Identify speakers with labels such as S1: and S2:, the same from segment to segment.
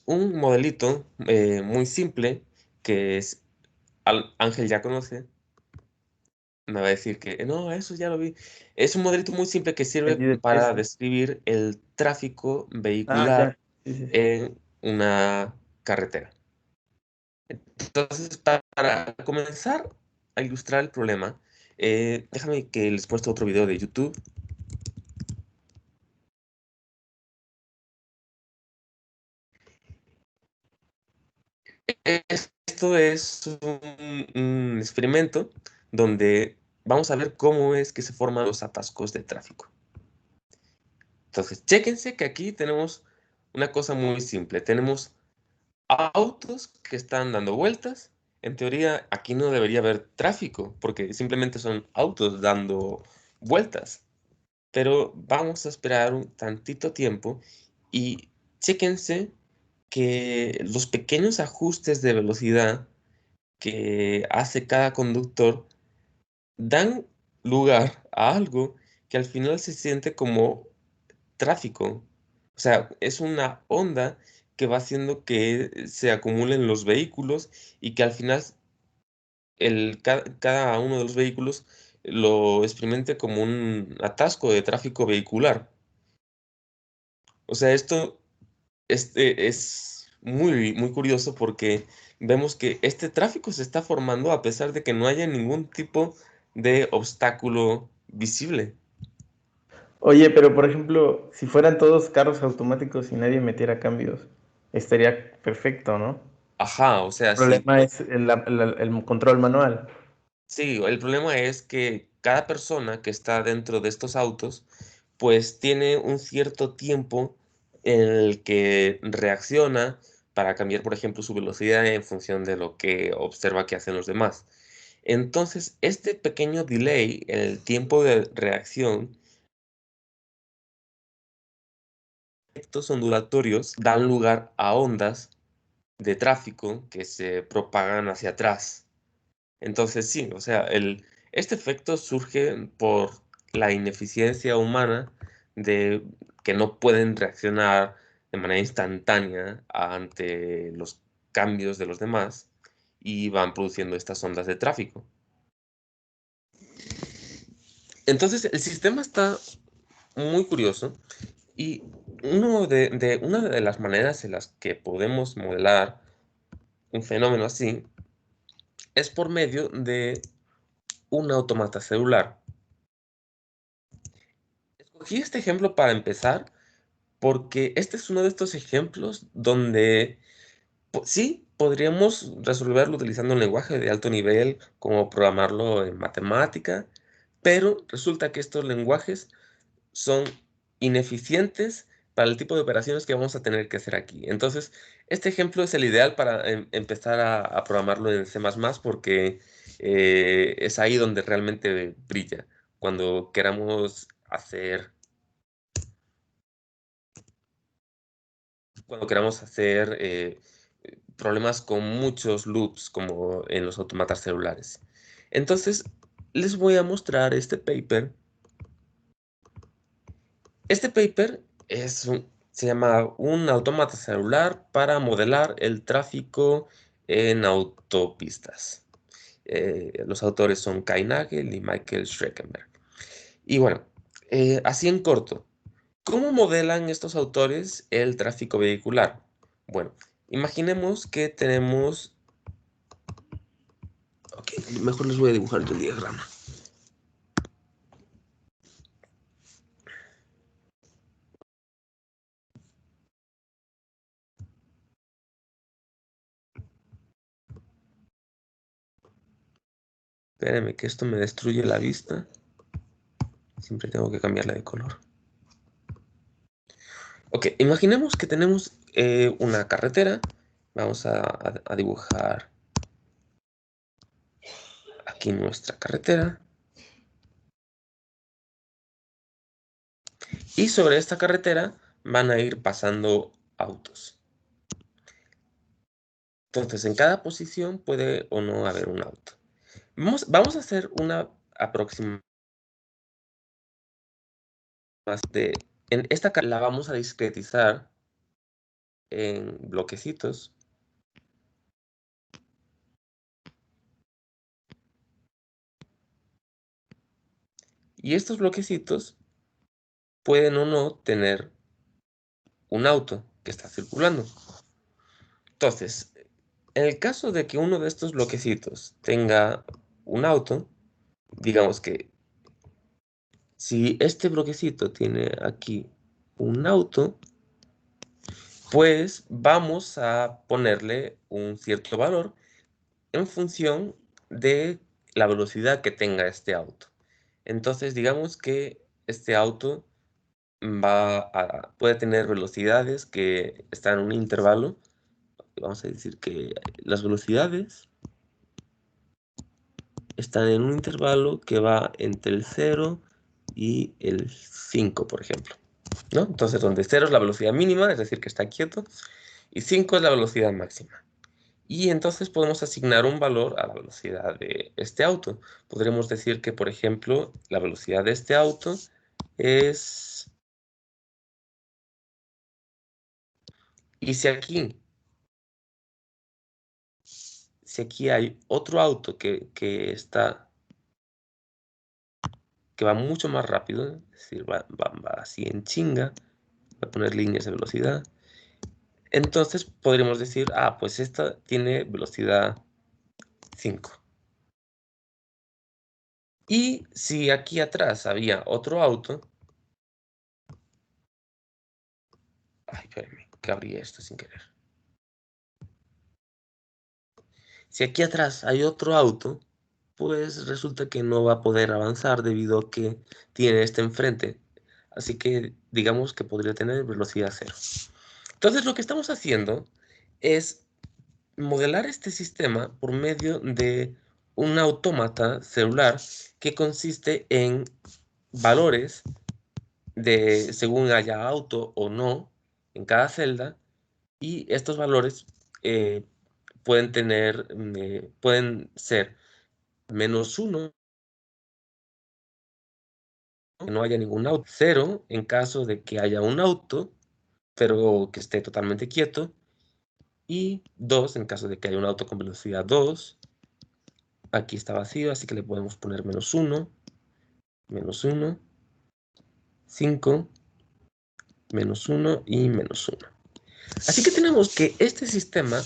S1: un modelito muy simple que Ángel ya conoce. Me va a decir que no, eso ya lo vi. Es un modelito muy simple que sirve
S2: Entendí del
S1: para
S2: peso.
S1: describir el tráfico
S2: Ah,
S1: vehicular
S2: ya. Sí, sí, sí.
S1: en una carretera. Entonces, para comenzar a ilustrar el problema, déjame que les muestre otro video de YouTube. Esto es un experimento donde vamos a ver cómo es que se forman los atascos de tráfico. Entonces, chéquense que aquí tenemos una cosa muy simple. Tenemos autos que están dando vueltas. En teoría, aquí no debería haber tráfico, porque simplemente son autos dando vueltas. Pero vamos a esperar un tantito tiempo y chéquense que los pequeños ajustes de velocidad que hace cada conductor dan lugar a algo que al final se siente como tráfico. O sea, es una onda que va haciendo que se acumulen los vehículos y que al final cada uno de los vehículos lo experimente como un atasco de tráfico vehicular. O sea, esto es muy, muy curioso porque vemos que este tráfico se está formando a pesar de que no haya ningún tipo de obstáculo visible.
S2: Oye, pero por ejemplo, si fueran todos carros automáticos y nadie metiera cambios, estaría perfecto, ¿no?
S1: Ajá, o
S2: El
S1: sea, sí.
S2: problema es el control manual.
S1: Sí, el problema es que cada persona que está dentro de estos autos, pues tiene un cierto tiempo en el que reacciona para cambiar, por ejemplo, su velocidad en función de lo que observa que hacen los demás. Entonces, este pequeño delay en el tiempo de reacción, efectos ondulatorios dan lugar a ondas de tráfico que se propagan hacia atrás. Entonces, sí, o sea, este efecto surge por la ineficiencia humana de que no pueden reaccionar de manera instantánea ante los cambios de los demás y van produciendo estas ondas de tráfico. Entonces, el sistema está muy curioso y una de las maneras en las que podemos modelar un fenómeno así es por medio de un automata celular. Escogí este ejemplo para empezar porque este es uno de estos ejemplos donde sí podríamos resolverlo utilizando un lenguaje de alto nivel, como programarlo en matemática, pero resulta que estos lenguajes son ineficientes para el tipo de operaciones que vamos a tener que hacer aquí. Entonces, este ejemplo es el ideal para empezar a programarlo en C++ porque es ahí donde realmente brilla, cuando queramos hacer problemas con muchos loops como en los automatas celulares. Entonces, les voy a mostrar este paper. Este paper se llama Un autómata celular para modelar el tráfico en autopistas. Los autores son Kai Nagel y Michael Schreckenberg. Y bueno, así en corto, ¿cómo modelan estos autores el tráfico vehicular? Bueno, imaginemos que tenemos... Ok, mejor les voy a dibujar yo el diagrama. Espérenme que esto me destruye la vista. Siempre tengo que cambiarla de color. Ok, imaginemos que tenemos una carretera. Vamos a dibujar aquí nuestra carretera. Y sobre esta carretera van a ir pasando autos. Entonces, en cada posición puede o no haber un auto. Vamos a hacer una aproximación de... En esta la vamos a discretizar en bloquecitos. Y estos bloquecitos pueden o no tener un auto que está circulando. Entonces, en el caso de que uno de estos bloquecitos tenga un auto, digamos que si este bloquecito tiene aquí un auto, pues vamos a ponerle un cierto valor en función de la velocidad que tenga este auto. Entonces, digamos que este auto puede tener velocidades que están en un intervalo. Vamos a decir que las velocidades están en un intervalo que va entre el 0 y el 5, por ejemplo, ¿no? Entonces, donde 0 es la velocidad mínima, es decir, que está quieto, y 5 es la velocidad máxima. Y entonces podemos asignar un valor a la velocidad de este auto. Podremos decir que, por ejemplo, la velocidad de este auto es... Y si aquí hay otro auto que va mucho más rápido, es decir, va así en chinga, voy a poner líneas de velocidad, entonces podríamos decir, pues esta tiene velocidad 5. Y si aquí atrás había otro auto, espérenme, que abrí esto sin querer. Si aquí atrás hay otro auto, pues resulta que no va a poder avanzar debido a que tiene este enfrente. Así que digamos que podría tener velocidad 0. Entonces lo que estamos haciendo es modelar este sistema por medio de un autómata celular que consiste en valores de según haya auto o no en cada celda, y estos valores eh, pueden ser -1, que no haya ningún auto; 0 en caso de que haya un auto, pero que esté totalmente quieto; y 2 en caso de que haya un auto con velocidad 2. Aquí está vacío, así que le podemos poner -1, -1, 5, -1 y -1. Así que tenemos que este sistema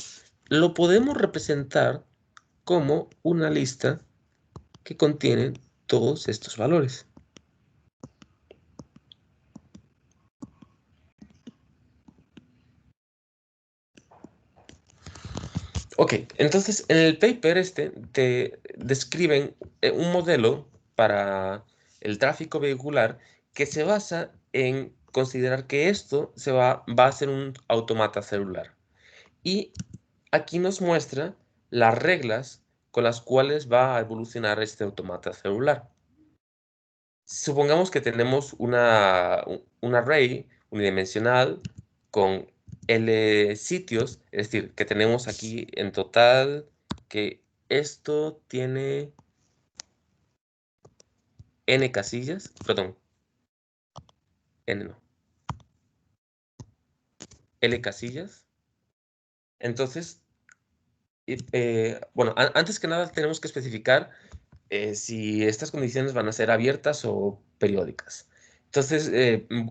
S1: lo podemos representar como una lista que contiene todos estos valores. Ok, entonces en el paper te describen un modelo para el tráfico vehicular que se basa en considerar que esto va a ser un automata celular. Y aquí nos muestra las reglas con las cuales va a evolucionar este automata celular. Supongamos que tenemos un array unidimensional con L sitios, es decir, que tenemos aquí en total que esto tiene N casillas, perdón, N no, L casillas. Entonces, bueno, antes que nada tenemos que especificar si estas condiciones van a ser abiertas o periódicas. Entonces,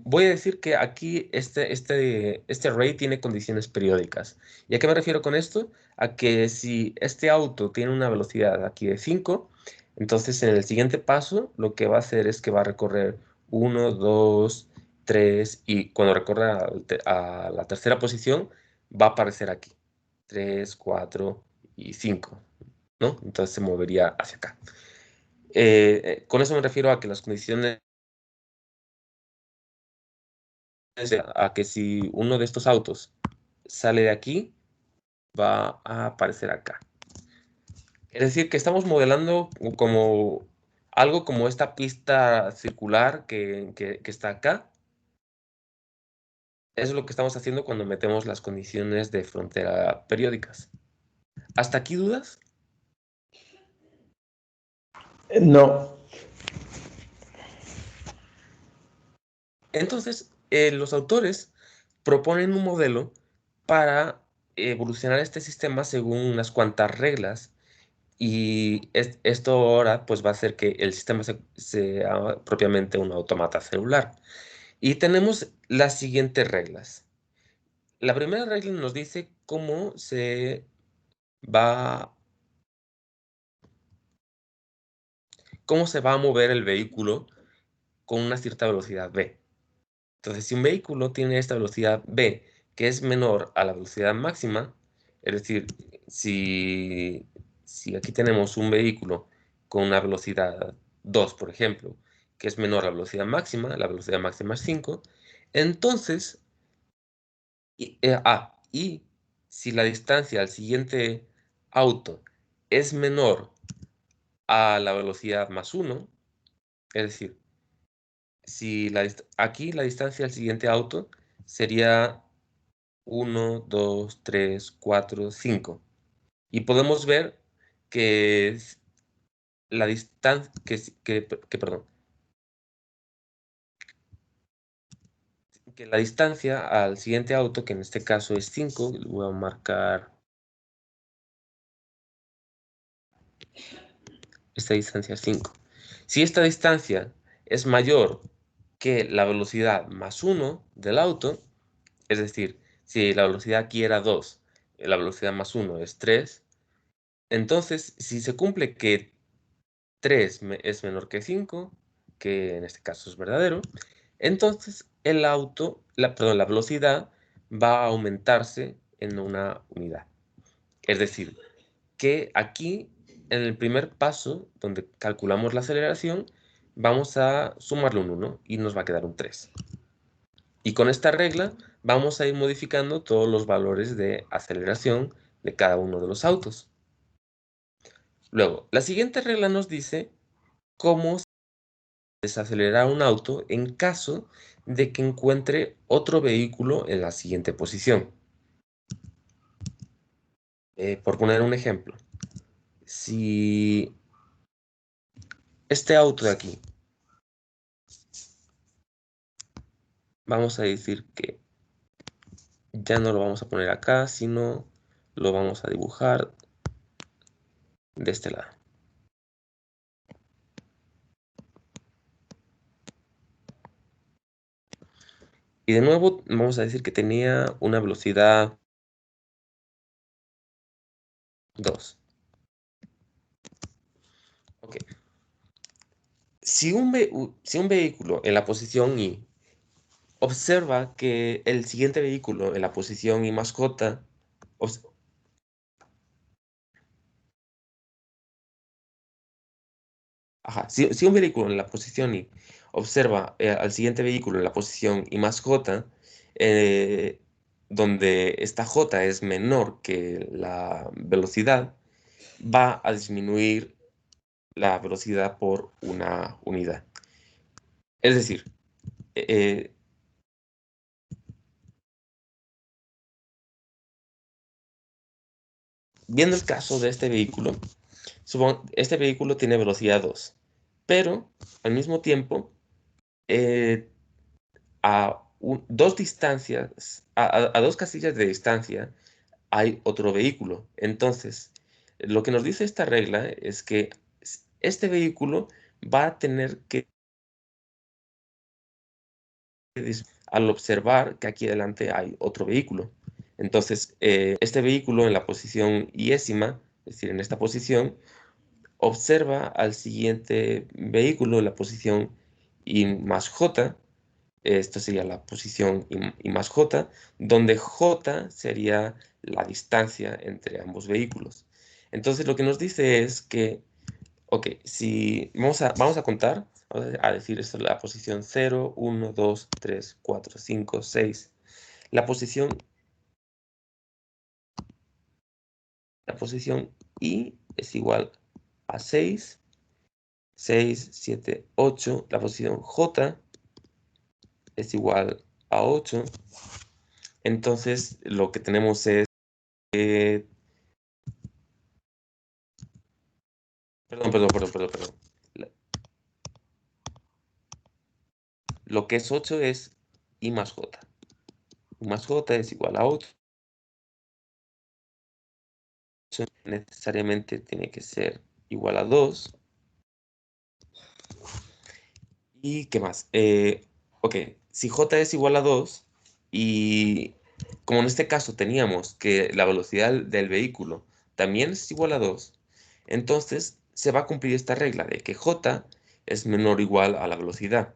S1: voy a decir que aquí este array tiene condiciones periódicas. ¿Y a qué me refiero con esto? A que si este auto tiene una velocidad aquí de 5, entonces en el siguiente paso lo que va a hacer es que va a recorrer 1, 2, 3, y cuando recorra a la tercera posición va a aparecer aquí 3, 4 y 5, ¿no? Entonces se movería hacia acá. Con eso me refiero a que las condiciones, a que si uno de estos autos sale de aquí, va a aparecer acá. Es decir, que estamos modelando como algo como esta pista circular que está acá. Eso es lo que estamos haciendo cuando metemos las condiciones de frontera periódicas. ¿Hasta aquí dudas?
S2: No.
S1: Entonces, los autores proponen un modelo para evolucionar este sistema según unas cuantas reglas. Y esto ahora pues va a hacer que el sistema sea propiamente un autómata celular. Y tenemos las siguientes reglas. La primera regla nos dice va, cómo se va a mover el vehículo con una cierta velocidad v. Entonces, si un vehículo tiene esta velocidad v, que es menor a la velocidad máxima, es decir, si aquí tenemos un vehículo con una velocidad 2, por ejemplo, que es menor a la velocidad máxima es 5, entonces, y si la distancia al siguiente auto es menor a la velocidad más 1, es decir, si aquí la distancia al siguiente auto sería 1, 2, 3, 4, 5. Y podemos ver que la distancia, perdón, que la distancia al siguiente auto, que en este caso es 5, voy a marcar esta distancia 5. Si esta distancia es mayor que la velocidad más 1 del auto, es decir, si la velocidad aquí era 2, la velocidad más 1 es 3, entonces si se cumple que 3 es menor que 5, que en este caso es verdadero, entonces el auto, perdón, la velocidad va a aumentarse en una unidad. Es decir, que aquí, en el primer paso, donde calculamos la aceleración, vamos a sumarle un 1 y nos va a quedar un 3. Y con esta regla vamos a ir modificando todos los valores de aceleración de cada uno de los autos. Luego, la siguiente regla nos dice cómo desacelerar un auto en caso de que encuentre otro vehículo en la siguiente posición. Por poner un ejemplo, si este auto de aquí, vamos a decir que ya no lo vamos a poner acá, sino lo vamos a dibujar de este lado. Y de nuevo vamos a decir que tenía una velocidad 2. Ok. Si un vehículo en la posición I observa que el siguiente vehículo en la posición I más J, si un vehículo en la posición I observa al siguiente vehículo en la posición I más J, donde esta J es menor que la velocidad, va a disminuir la velocidad por una unidad. Es decir, viendo el caso de este vehículo, este vehículo tiene velocidad 2, pero al mismo tiempo, dos distancias, a dos casillas de distancia, hay otro vehículo. Entonces, lo que nos dice esta regla es que este vehículo va a tener que, al observar que aquí adelante hay otro vehículo. Entonces, este vehículo en la posición iésima, es decir, en esta posición, observa al siguiente vehículo en la posición I más J. Esto sería la posición I más J, donde J sería la distancia entre ambos vehículos. Entonces lo que nos dice es que, ok, si vamos a contar, vamos a decir esto, la posición 0, 1, 2, 3, 4, 5, 6. La posición I es igual a 6, 6, 7, 8. La posición J es igual a 8. Entonces lo que tenemos es que perdón. Lo que es 8 es I más J. I más J es igual a 8. necesariamente tiene que ser igual a 2. ¿Y qué más? Ok, si j es igual a 2 y como en este caso teníamos que la velocidad del vehículo también es igual a 2, entonces se va a cumplir esta regla de que j es menor o igual a la velocidad.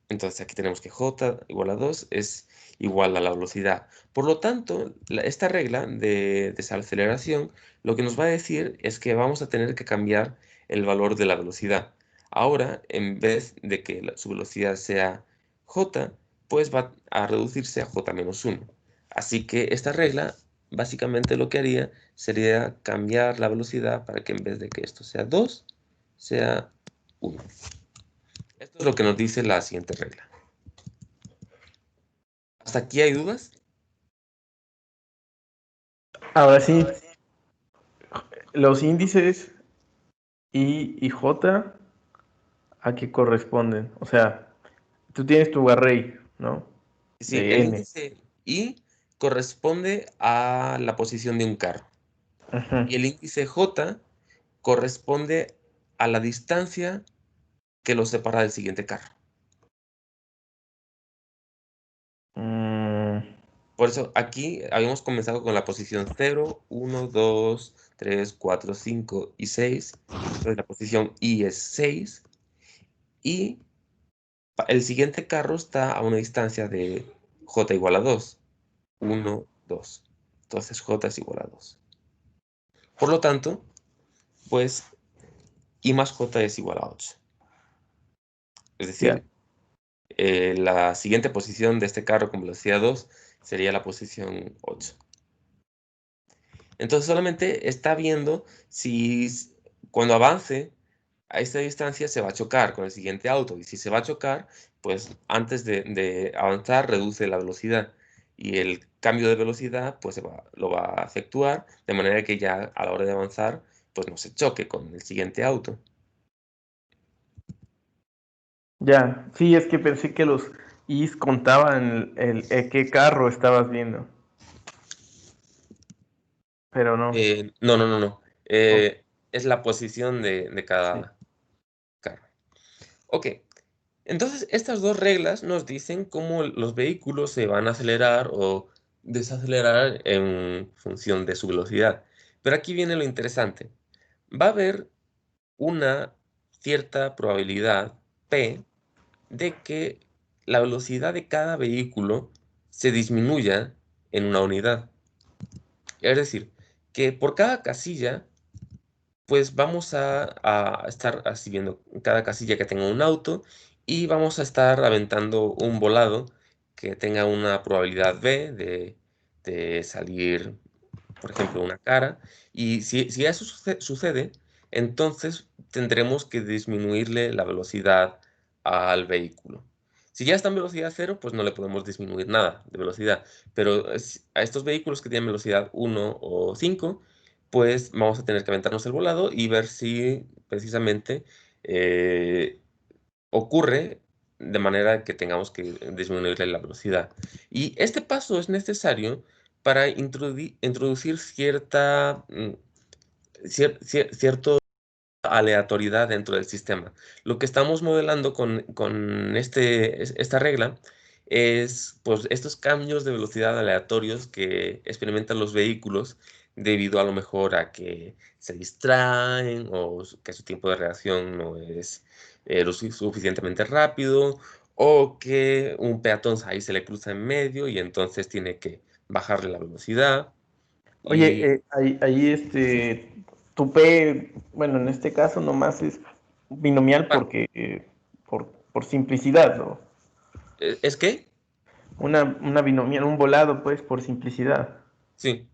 S1: Entonces aquí tenemos que j igual a 2 es igual a la velocidad. Por lo tanto, esta regla de desaceleración lo que nos va a decir es que vamos a tener que cambiar el valor de la velocidad. Ahora, en vez de que su velocidad sea j, pues va a reducirse a j menos 1. Así que esta regla básicamente lo que haría sería cambiar la velocidad para que en vez de que esto sea 2, sea 1. Esto es lo que nos dice la siguiente regla. ¿Hasta aquí hay dudas?
S2: Ahora sí, los índices I y J, ¿a qué corresponden? O sea, tú tienes tu array, ¿no?
S1: Sí,
S2: De
S1: el
S2: N.
S1: índice I corresponde a la posición de un carro.
S2: Ajá.
S1: Y el índice J corresponde a la distancia que lo separa del siguiente carro.
S2: Mm,
S1: Por eso aquí habíamos comenzado con la posición 0, 1, 2, 3, 4, 5 y 6. Entonces la posición I es 6. Y el siguiente carro está a una distancia de J igual a 2. 1, 2. Entonces J es igual a 2. Por lo tanto, pues I más J es igual a 8. Es
S2: ya.
S1: decir, la siguiente posición de este carro con velocidad 2 sería la posición 8. Entonces solamente está viendo si cuando avance a esta distancia se va a chocar con el siguiente auto. Y si se va a chocar, pues antes de avanzar reduce la velocidad. Y el cambio de velocidad pues lo va a efectuar de manera que ya a la hora de avanzar pues no se choque con el siguiente auto.
S2: Ya. Sí, es que pensé que los Is contaban qué carro estabas viendo, pero no.
S1: No, no, no, no.
S2: Ok,
S1: Es la posición de
S2: sí.
S1: cada carro. Ok, entonces estas dos reglas nos dicen cómo los vehículos se van a acelerar o desacelerar en función de su velocidad. Pero aquí viene lo interesante. Va a haber una cierta probabilidad P de que la velocidad de cada vehículo se disminuya en una unidad. Es decir, que por cada casilla pues vamos a estar así viendo cada casilla que tenga un auto y vamos a estar aventando un volado que tenga una probabilidad B de salir, por ejemplo, una cara. Y si eso sucede, entonces tendremos que disminuirle la velocidad al vehículo. Si ya está en velocidad cero, pues no le podemos disminuir nada de velocidad. Pero a estos vehículos que tienen velocidad 1 o 5 pues vamos a tener que aventarnos el volado y ver si precisamente eh, ocurre de manera que tengamos que disminuirle la velocidad. Y este paso es necesario para introducir cierta aleatoriedad dentro del sistema. Lo que estamos modelando con esta regla es pues, estos cambios de velocidad aleatorios que experimentan los vehículos debido a lo mejor a que se distraen o que su tiempo de reacción no es lo suficientemente rápido o que un peatón ahí se le cruza en medio y entonces tiene que bajarle la velocidad. Y
S2: Oye, ahí tu P, bueno, en este caso nomás es binomial
S1: bueno,
S2: porque, por simplicidad, ¿no?
S1: ¿es que?
S2: Una binomial, un volado, pues, por simplicidad.
S1: Sí.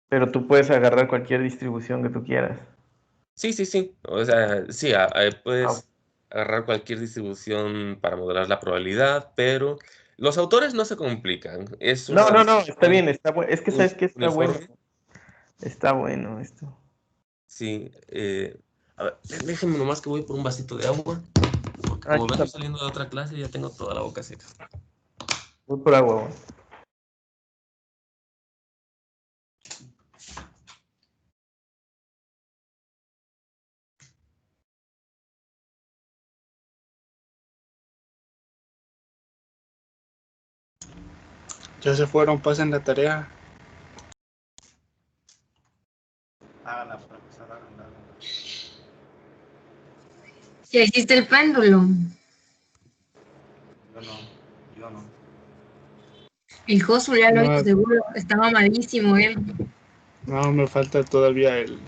S2: Pero tú puedes agarrar cualquier distribución que tú quieras.
S1: Sí, sí, sí. O sea, sí,
S2: Ah,
S1: puedes agarrar cualquier distribución para modelar la probabilidad, pero los autores no se complican. Es
S2: no,
S1: una
S2: no, no, está
S1: distribución
S2: bien, está bueno. Es que sabes que está bueno.
S1: uniforme.
S2: Está bueno esto.
S1: Sí. A ver, déjenme nomás que voy por un vasito de agua, porque
S2: Ah,
S1: como
S2: yo
S1: vengo
S2: también
S1: saliendo de otra clase ya tengo toda la boca seca.
S2: voy por agua, güey.
S3: Ya se fueron, pasen la tarea.
S4: Háganla, profesor, háganla.
S5: Ya hiciste el péndulo.
S4: Yo no.
S5: El Josu ya lo
S3: No,
S5: hizo seguro. Estaba malísimo él.
S3: No, me falta todavía el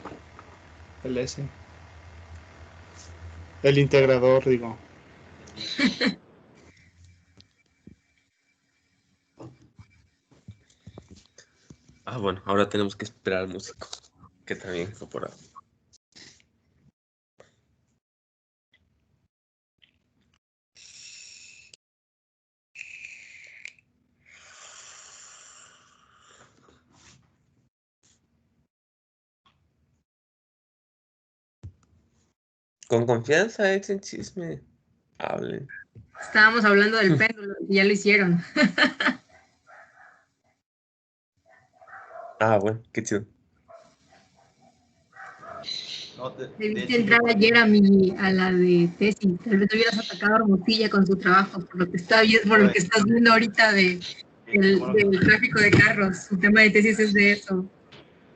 S3: ese. El integrador, digo.
S1: Ah, bueno, ahora tenemos que esperar al músico, que también fue por ahí. Con confianza, echen chisme. Hablen.
S5: Estábamos hablando del péndulo y ya lo hicieron.
S1: Ah, bueno, qué chido.
S4: No, de
S5: Debiste
S4: hecho,
S5: entrar ayer a la de tesis. Tal vez hubieras atacado a Hermosilla con su trabajo, por lo que por lo que estás viendo ahorita del tráfico de carros. Su tema de tesis es de eso.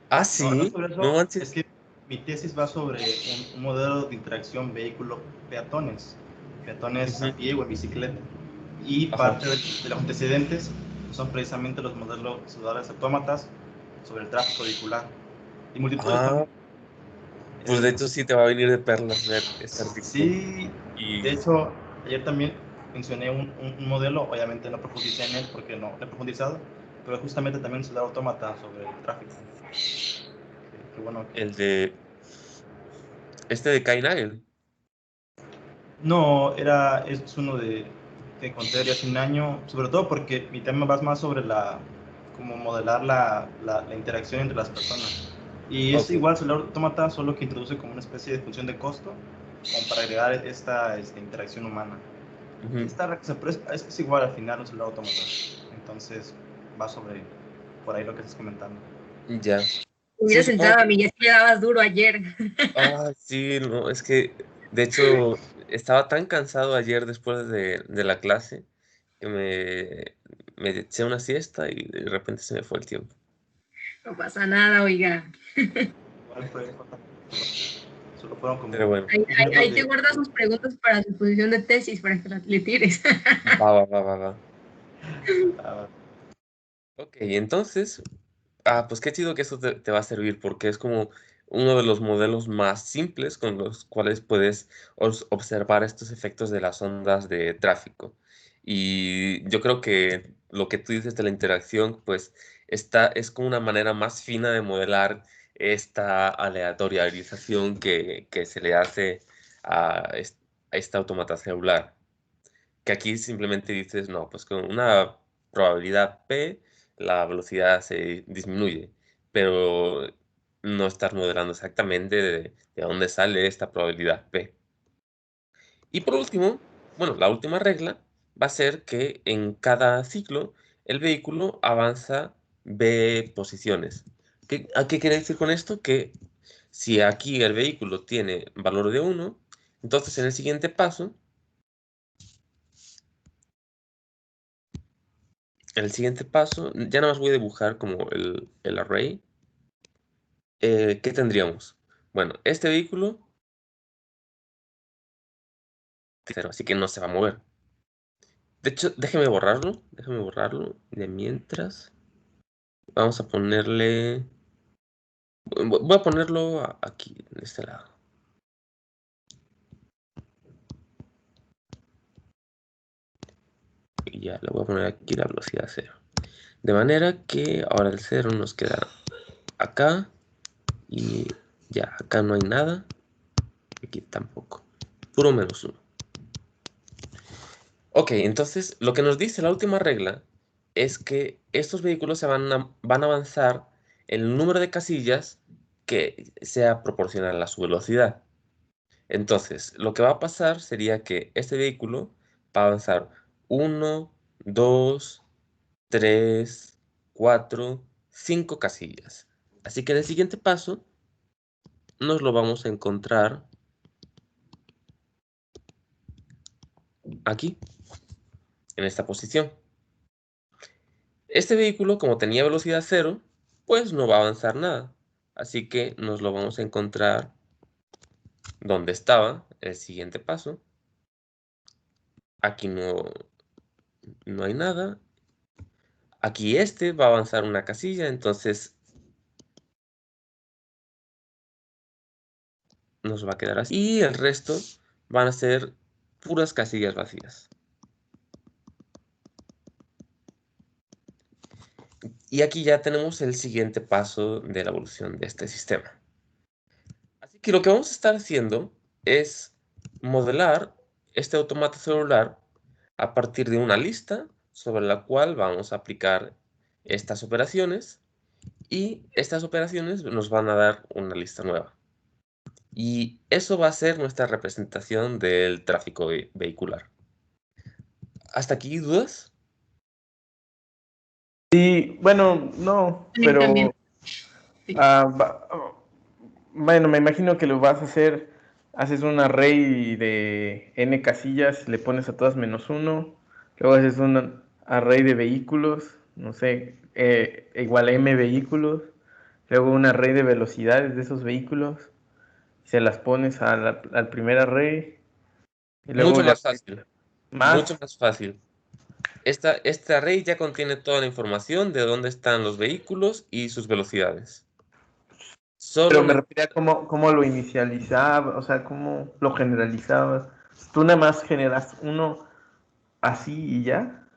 S1: Ah,
S4: No
S1: sí.
S4: sobre eso,
S1: No manches.
S4: es que mi tesis va sobre un modelo de interacción vehículo-peatones, peatones a pie o en bicicleta. Y
S1: Ajá.
S4: parte de los antecedentes son precisamente los modelos ciudadanos autómatas sobre el tráfico vehicular y multitud de
S1: Ah,
S4: formas.
S1: pues de hecho sí te va a venir de perlas ver este artículo.
S4: Sí,
S1: Y
S4: de hecho, ayer también mencioné un modelo, obviamente no profundicé en él porque no he profundizado, pero justamente también ciudad autómata sobre el tráfico. Qué bueno que...
S1: el de este de Kainagel.
S4: No, es uno que encontré hace un año, sobre todo porque mi tema va más sobre como modelar la interacción entre las personas. Y es
S1: Ok.
S4: igual celular autómata, solo que introduce como una especie de función de costo, como para agregar esta interacción humana.
S1: Ujú.
S4: Pero es igual al final un celular autómata. Entonces va sobre por ahí lo que estás comentando.
S1: Ya. Sí,
S5: Hubieras
S1: supongo
S5: entrado a
S1: que.
S5: mí, ya le dabas duro ayer.
S1: Ah, sí, no, es que de hecho estaba tan cansado ayer después de la clase que me eché una siesta y de repente se me fue el tiempo.
S5: No pasa nada, oiga.
S4: Igual solo fueron como
S1: Pero bueno,
S5: Ahí te guardas sus preguntas para su posición de tesis, para que le tires.
S1: va, va, va, va, va.
S4: Ah,
S1: Ok, entonces, pues qué chido que eso te va a servir porque es como uno de los modelos más simples con los cuales puedes observar estos efectos de las ondas de tráfico. Y yo creo que lo que tú dices de la interacción, pues es como una manera más fina de modelar esta aleatorialización que se le hace a esta automata celular. Que aquí simplemente dices, no, pues con una probabilidad P, la velocidad se disminuye, pero no estás modelando exactamente de dónde sale esta probabilidad P. Y por último, bueno, la última regla va a ser que en cada ciclo el vehículo avanza B posiciones. ¿A qué quiere decir con esto? Que si aquí el vehículo tiene valor de 1, entonces en el siguiente paso, ya nada más voy a dibujar como el array. ¿Qué tendríamos? Bueno, este vehículo, cero, así que no se va a mover. De hecho, déjeme borrarlo. De mientras, vamos a ponerle, voy a ponerlo aquí, en este lado. Y ya, le voy a poner aquí la velocidad 0. De manera que ahora el 0 nos queda acá. Y ya, acá no hay nada. Aquí tampoco. Puro -1. Ok, entonces lo que nos dice la última regla es que estos vehículos van a avanzar en el número de casillas que sea proporcional a su velocidad. Entonces, lo que va a pasar sería que este vehículo va a avanzar 1, 2, 3, 4, 5 casillas. Así que en el siguiente paso nos lo vamos a encontrar aquí, en esta posición. Este vehículo, como tenía velocidad 0, pues no va a avanzar nada. Así que nos lo vamos a encontrar donde estaba el siguiente paso. Aquí no hay nada. Aquí este va a avanzar una casilla, entonces nos va a quedar así. Y el resto van a ser puras casillas vacías. Y aquí ya tenemos el siguiente paso de la evolución de este sistema. Así que lo que vamos a estar haciendo es modelar este automata celular a partir de una lista sobre la cual vamos a aplicar estas operaciones, y estas operaciones nos van a dar una lista nueva. Y eso va a ser nuestra representación del tráfico vehicular. ¿Hasta aquí dudas?
S2: Sí, bueno, no,
S5: A mí
S2: pero
S5: también. Sí.
S2: bueno, me imagino que lo vas a hacer, haces un array de n casillas, le pones a todas -1, luego haces un array de vehículos, no sé, igual a m vehículos, luego un array de velocidades de esos vehículos, se las pones al primer array, y luego
S1: Mucho
S2: le
S1: más fácil. Mucho
S2: más,
S1: más fácil. Este array ya contiene toda la información de dónde están los vehículos y sus velocidades.
S2: pero
S1: Solo
S2: me refería a cómo lo inicializaba, o sea, cómo lo generalizabas. Tú nada más generas uno así y ya.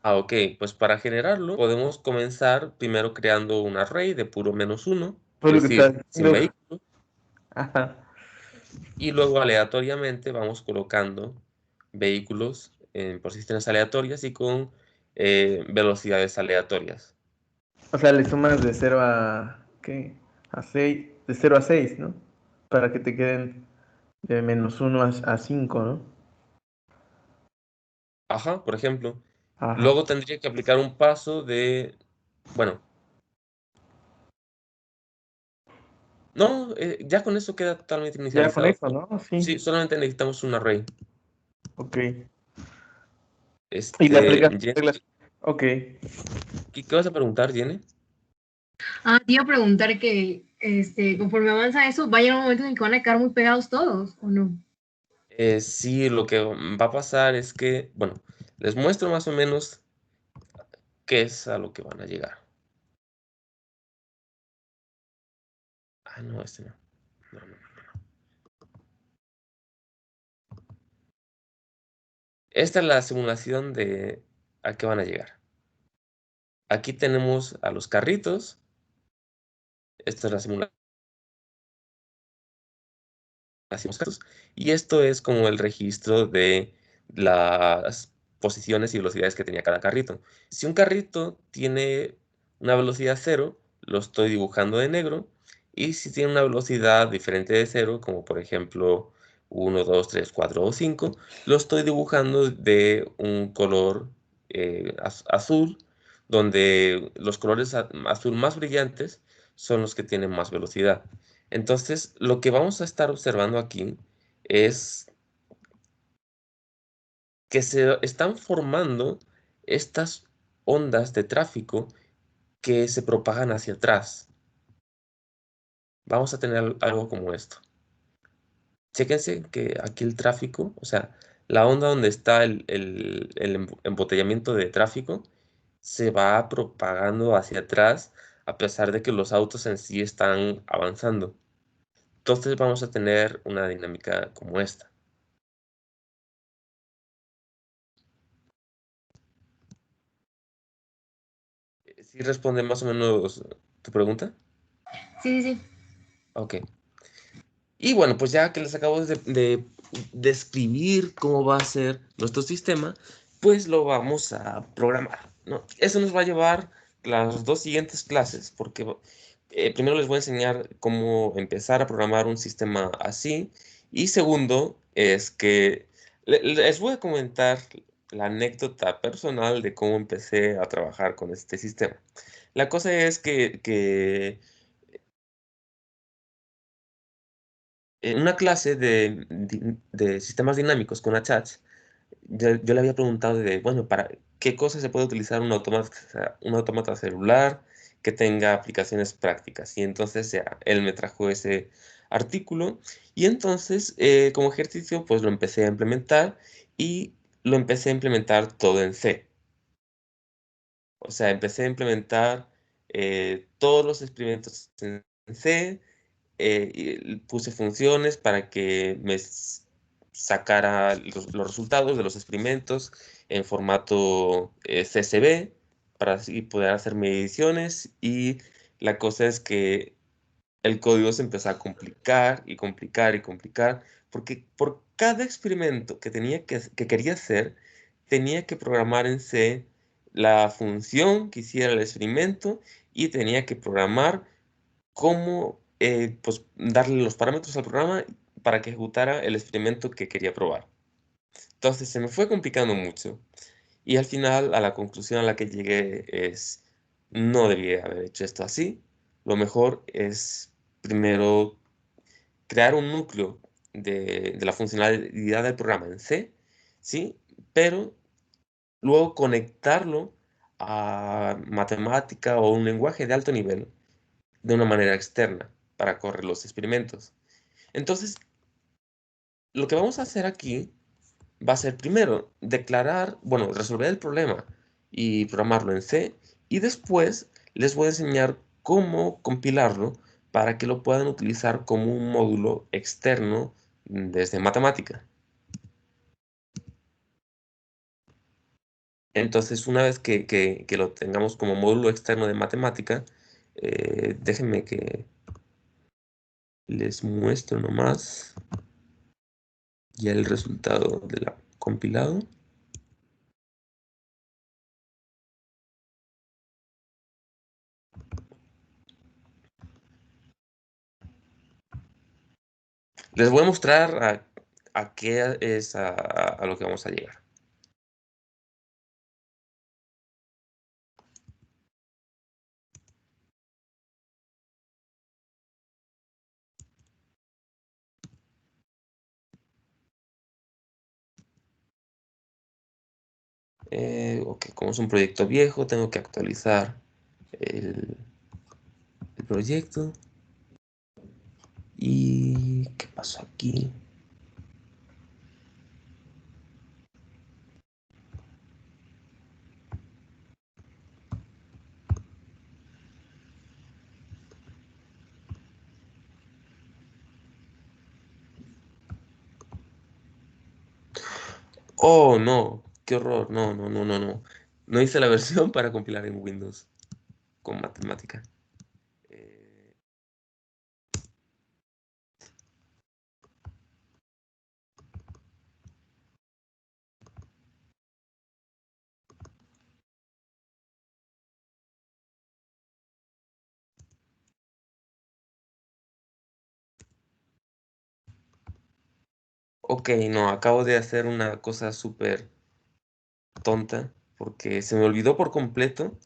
S1: Ok, pues para generarlo podemos comenzar primero creando un array de puro -1,
S2: Fue
S1: es
S2: lo que estaba
S1: decir, sin
S2: diciendo.
S1: vehículo,
S2: Ajá.
S1: y luego aleatoriamente vamos colocando vehículos en posiciones aleatorias y con velocidades aleatorias.
S2: O sea, le sumas de 0 a, ¿qué? A 6, de 0 a 6, ¿no? Para que te queden de -1 a 5, ¿no?
S1: Ajá, por ejemplo.
S2: Ajá.
S1: Luego tendría que aplicar un paso de, bueno, no, ya con eso queda totalmente
S2: Ya con
S1: inicializado.
S2: eso, ¿no?
S1: Sí,
S2: Sí.
S1: solamente necesitamos un array.
S2: Ok. Y le aplicas
S1: Jenny,
S2: reglas. Ok.
S1: ¿qué vas a preguntar, Jenny?
S5: Te iba a preguntar que conforme avanza eso, ¿va a llegar un momento en el que van a quedar muy pegados todos o no?
S1: Sí, lo que va a pasar es que, bueno, les muestro más o menos qué es a lo que van a llegar. Ah, no, este no. No. Esta es la simulación de a qué van a llegar. Aquí tenemos a los carritos. Esta es la simulación. Y esto es como el registro de las posiciones y velocidades que tenía cada carrito. Si un carrito tiene una velocidad 0, lo estoy dibujando de negro. Y si tiene una velocidad diferente de 0, como por ejemplo 1, 2, 3, 4 o 5, lo estoy dibujando de un color azul, donde los colores azul más brillantes son los que tienen más velocidad. Entonces, lo que vamos a estar observando aquí es que se están formando estas ondas de tráfico que se propagan hacia atrás. Vamos a tener algo como esto. Chéquense que aquí el tráfico, o sea, la onda donde está el embotellamiento de tráfico, se va propagando hacia atrás a pesar de que los autos en sí están avanzando. Entonces vamos a tener una dinámica como esta. ¿Sí responde más o menos tu pregunta?
S5: Sí, sí, sí.
S1: Ok. Y bueno, pues ya que les acabo de describir cómo va a ser nuestro sistema, pues lo vamos a programar, ¿no? Eso nos va a llevar las dos siguientes clases, porque primero les voy a enseñar cómo empezar a programar un sistema así, y segundo es que les voy a comentar la anécdota personal de cómo empecé a trabajar con este sistema. La cosa es que en una clase de sistemas dinámicos con Achats, yo le había preguntado bueno, ¿para qué cosa se puede utilizar un autómata celular que tenga aplicaciones prácticas? Y entonces ya, él me trajo ese artículo y entonces como ejercicio pues lo empecé a implementar y lo empecé a implementar todo en C. O sea, empecé a implementar todos los experimentos en C, y puse funciones para que me sacara los resultados de los experimentos en formato CSV para así poder hacer mediciones y la cosa es que el código se empezó a complicar y complicar y complicar porque por cada experimento que quería hacer tenía que programar en C la función que hiciera el experimento y tenía que programar cómo pues, darle los parámetros al programa para que ejecutara el experimento que quería probar. Entonces se me fue complicando mucho y al final a la conclusión a la que llegué es no debía haber hecho esto así. Lo mejor es primero crear un núcleo de la funcionalidad del programa en C, ¿sí? Pero luego conectarlo a matemática o un lenguaje de alto nivel de una manera externa para correr los experimentos. Entonces, lo que vamos a hacer aquí va a ser primero declarar, bueno, resolver el problema y programarlo en C y después les voy a enseñar cómo compilarlo para que lo puedan utilizar como un módulo externo desde matemática. Entonces, una vez que lo tengamos como módulo externo de matemática, déjenme que les muestro nomás ya el resultado de la compilado. Les voy a mostrar a qué es a lo que vamos a llegar. Ok, como es un proyecto viejo, tengo que actualizar el, el proyecto. ¿Y qué pasó aquí? Oh, no, qué horror. No, no, no, no, no. No hice la versión para compilar en Windows con matemática. Ok, no, acabo de hacer una cosa súper tonta porque se me olvidó por completo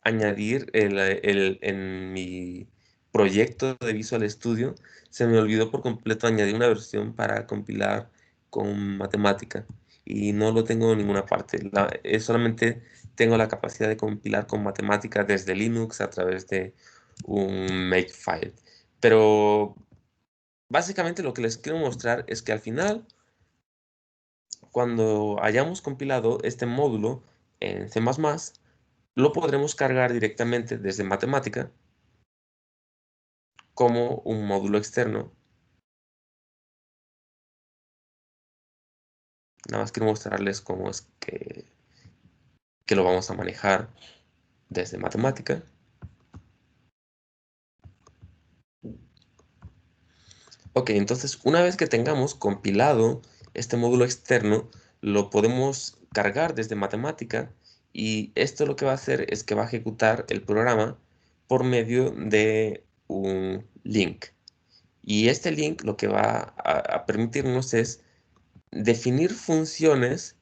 S1: añadir en mi proyecto de Visual Studio, se me olvidó por completo añadir una versión para compilar con matemática y no lo tengo en ninguna parte. Solamente tengo la capacidad de compilar con matemática desde Linux a través de un Makefile. Pero básicamente lo que les quiero mostrar es que al final, cuando hayamos compilado este módulo en C++, lo podremos cargar directamente desde matemática como un módulo externo. Nada más quiero mostrarles cómo es que lo vamos a manejar desde matemática. Ok, entonces una vez que tengamos compilado este módulo externo, lo podemos cargar desde matemática y esto lo que va a hacer es que va a ejecutar el programa por medio de un link. Y este link lo que va a permitirnos es definir funciones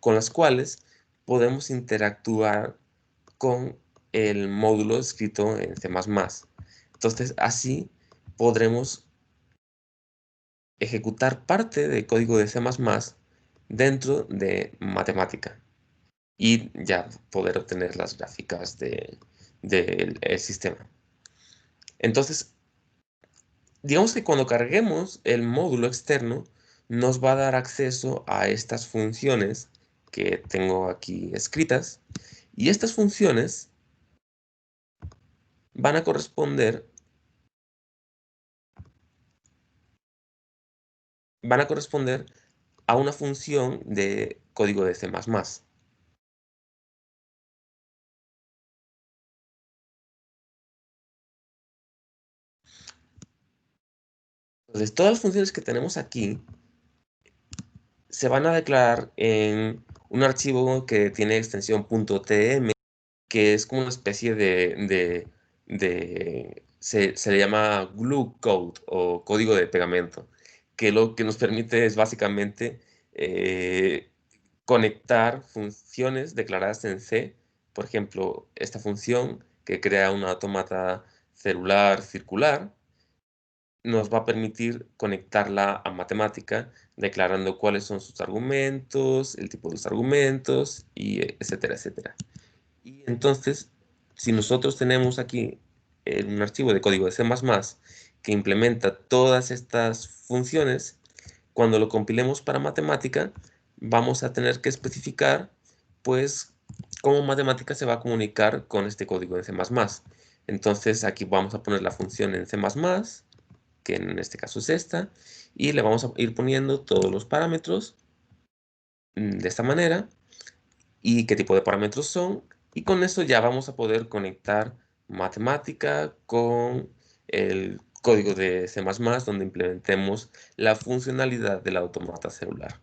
S1: con las cuales podemos interactuar con el módulo escrito en C++. Entonces, así podremos ejecutar parte de código de C++ dentro de matemática y ya poder obtener las gráficas del sistema. Entonces, digamos que cuando carguemos el módulo externo, nos va a dar acceso a estas funciones que tengo aquí escritas, y estas funciones van a corresponder a una función de código de C++. Entonces, todas las funciones que tenemos aquí se van a declarar en un archivo que tiene extensión .tm, que es como una especie se le llama glue code o código de pegamento, que lo que nos permite es básicamente conectar funciones declaradas en C. Por ejemplo, esta función que crea un autómata celular circular nos va a permitir conectarla a matemática, declarando cuáles son sus argumentos, el tipo de los argumentos, y etcétera, etcétera. Y entonces, si nosotros tenemos aquí un archivo de código de C++ que implementa todas estas funciones, cuando lo compilemos para matemática, vamos a tener que especificar, pues, cómo matemática se va a comunicar con este código en C++. Entonces, aquí vamos a poner la función en C++, que en este caso es esta, y le vamos a ir poniendo todos los parámetros de esta manera, y qué tipo de parámetros son, y con eso ya vamos a poder conectar matemática con el código de C++ donde implementemos la funcionalidad del automata celular.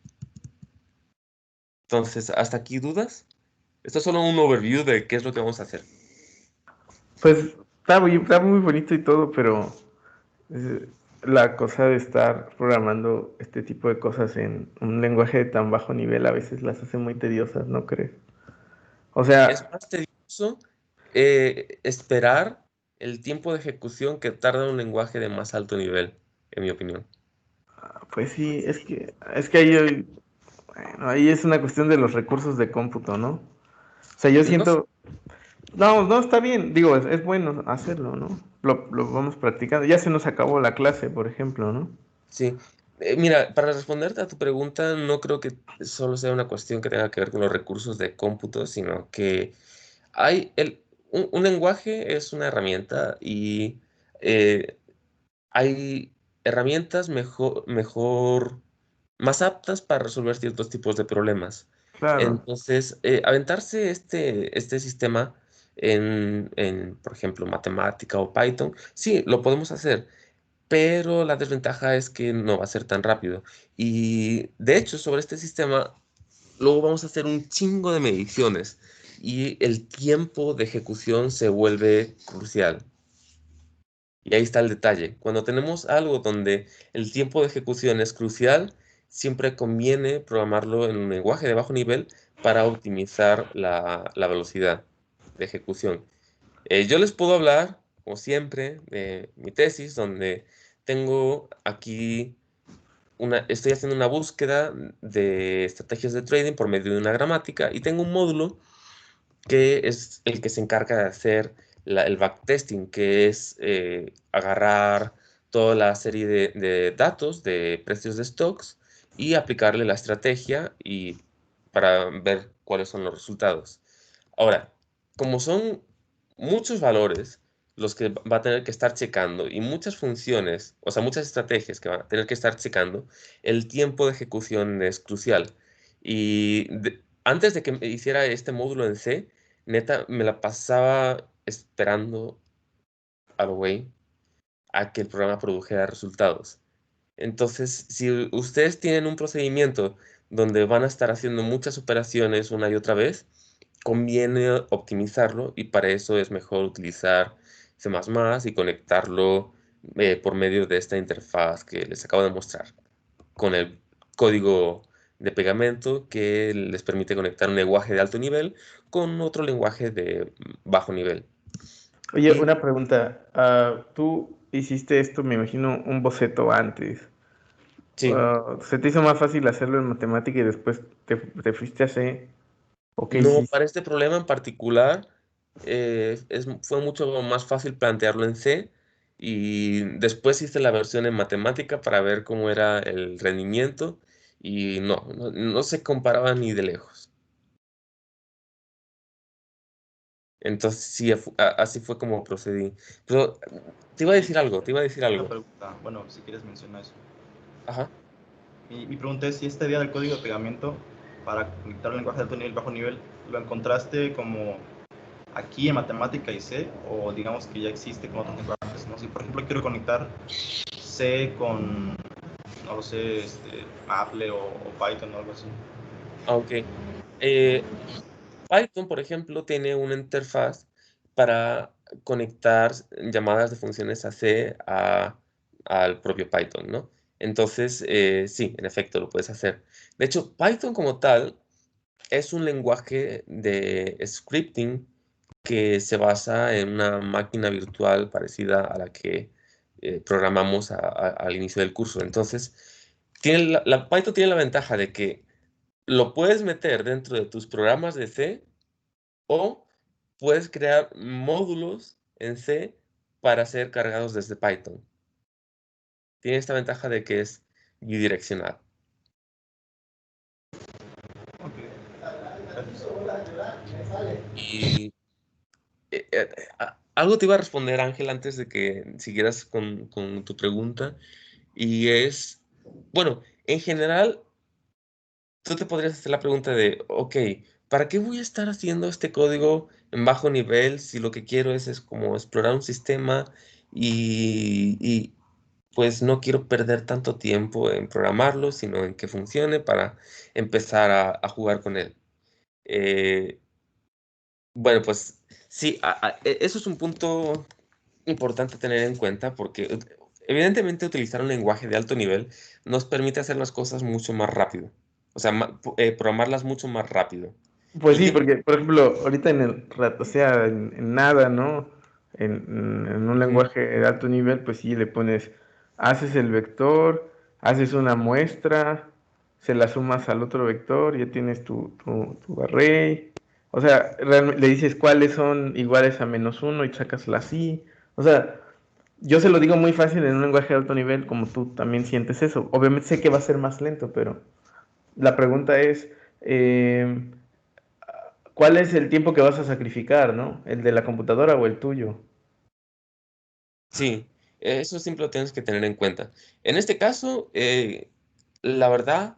S1: Entonces, ¿hasta aquí dudas? Esto es solo un overview de qué es lo que vamos a hacer.
S2: Pues está muy bonito y todo, pero la cosa de estar programando este tipo de cosas en un lenguaje de tan bajo nivel a veces las hace muy tediosas, ¿no crees? O
S1: Es
S2: sea,
S1: más tedioso esperar el tiempo de ejecución que tarda un lenguaje de más alto nivel, en mi opinión.
S2: pues sí, es que bueno, ahí es una cuestión de los recursos de cómputo, ¿no? O sea, yo
S1: No sé.
S2: siento, no, está bien, digo, es bueno hacerlo, ¿no? Lo vamos practicando. Ya se nos acabó la clase, por ejemplo, ¿no?
S1: Sí. Mira, para responderte a tu pregunta, no creo que solo sea una cuestión que tenga que ver con los recursos de cómputo, sino que un lenguaje es una herramienta y eh, hay herramientas más aptas para resolver ciertos tipos de problemas.
S2: Claro.
S1: Entonces, aventarse este sistema por ejemplo, matemática o Python, sí, lo podemos hacer, pero la desventaja es que no va a ser tan rápido. Y de hecho, sobre este sistema, luego vamos a hacer un chingo de mediciones y el tiempo de ejecución se vuelve crucial. Y ahí está el detalle. Cuando tenemos algo donde el tiempo de ejecución es crucial, siempre conviene programarlo en un lenguaje de bajo nivel para optimizar la velocidad de ejecución. Yo les puedo hablar, como siempre, de mi tesis, donde tengo aquí estoy haciendo una búsqueda de estrategias de trading por medio de una gramática y tengo un módulo que es el que se encarga de hacer el backtesting, que es agarrar toda la serie de datos de precios de stocks y aplicarle la estrategia y para ver cuáles son los resultados. Ahora, como son muchos valores los que va a tener que estar checando y muchas funciones, o sea, muchas estrategias que va a tener que estar checando, el tiempo de ejecución es crucial. Y antes de que me hiciera este módulo en C, neta, me la pasaba esperando a lo güey a que el programa produjera resultados. Entonces, si ustedes tienen un procedimiento donde van a estar haciendo muchas operaciones una y otra vez, conviene optimizarlo y para eso es mejor utilizar C++ y conectarlo por medio de esta interfaz que les acabo de mostrar con el código de pegamento que les permite conectar un lenguaje de alto nivel con otro lenguaje de bajo nivel.
S2: Oye,
S1: Y
S2: una pregunta. Tú hiciste esto, me imagino, un boceto antes.
S1: Sí,
S2: ¿Se te hizo más fácil hacerlo en matemática y después te fuiste a C? ¿O qué
S1: no,
S2: hiciste?
S1: para este problema en particular fue mucho más fácil plantearlo en C y después hice la versión en matemática para ver cómo era el rendimiento y no se comparaba ni de lejos. Entonces sí, así fue como procedí. Pero te iba a decir algo, te iba a decir
S4: Una
S1: algo.
S4: pregunta, bueno, si quieres mencionar eso.
S1: Ajá.
S4: Mi pregunta es si esta idea del código de pegamento para conectar un lenguaje de alto nivel, bajo nivel, ¿lo encontraste como aquí en matemática y C o digamos que ya existe con otros lenguajes? ¿No? Si por ejemplo quiero conectar C con, no lo sé, Maple o Python o algo así.
S1: Ok. Eh, Python, por ejemplo, tiene una interfaz para conectar llamadas de funciones a C al propio Python, ¿no? Entonces, sí, en efecto, lo puedes hacer. De hecho, Python como tal es un lenguaje de scripting que se basa en una máquina virtual parecida a la que programamos al inicio del curso. Entonces, Python tiene la ventaja de que lo puedes meter dentro de tus programas de C o puedes crear módulos en C para ser cargados desde Python. Tiene esta ventaja de que es bidireccional.
S4: Ok, gracias.
S1: Y algo te iba a responder, Ángel, antes de que siguieras con tu pregunta. Y es, bueno, en general, tú te podrías hacer la pregunta de, ok, ¿para qué voy a estar haciendo este código en bajo nivel si lo que quiero es como explorar un sistema y pues no quiero perder tanto tiempo en programarlo, sino en que funcione para empezar a jugar con él? Eh, bueno, pues sí, eso es un punto importante tener en cuenta porque evidentemente utilizar un lenguaje de alto nivel nos permite hacer las cosas mucho más rápido, o sea, programarlas mucho más rápido.
S2: Pues
S1: El
S2: sí,
S1: tiempo,
S2: porque, por ejemplo, ahorita en el rato, o sea, en nada, ¿no? En un
S1: Ujú.
S2: lenguaje de alto nivel, pues sí, le pones, haces el vector, haces una muestra, se la sumas al otro vector, ya tienes tu array. O sea, le dices cuáles son iguales a -1 y sacas la así. O sea, yo se lo digo muy fácil en un lenguaje de alto nivel, como tú también sientes eso. Obviamente sé que va a ser más lento, pero la pregunta es, eh, ¿cuál es el tiempo que vas a sacrificar, no? ¿El de la computadora o el tuyo?
S1: Sí, eso siempre lo tienes que tener en cuenta. En este caso, la verdad,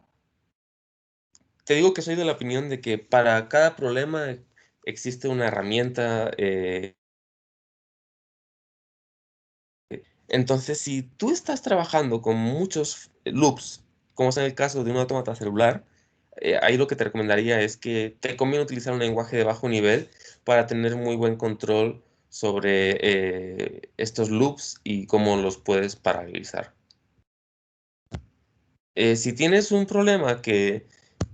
S1: te digo que soy de la opinión de que para cada problema existe una herramienta. Entonces, si tú estás trabajando con muchos loops, como es en el caso de un autómata celular, ahí lo que te recomendaría es que te conviene utilizar un lenguaje de bajo nivel para tener muy buen control sobre estos loops y cómo los puedes paralelizar. Si tienes un problema que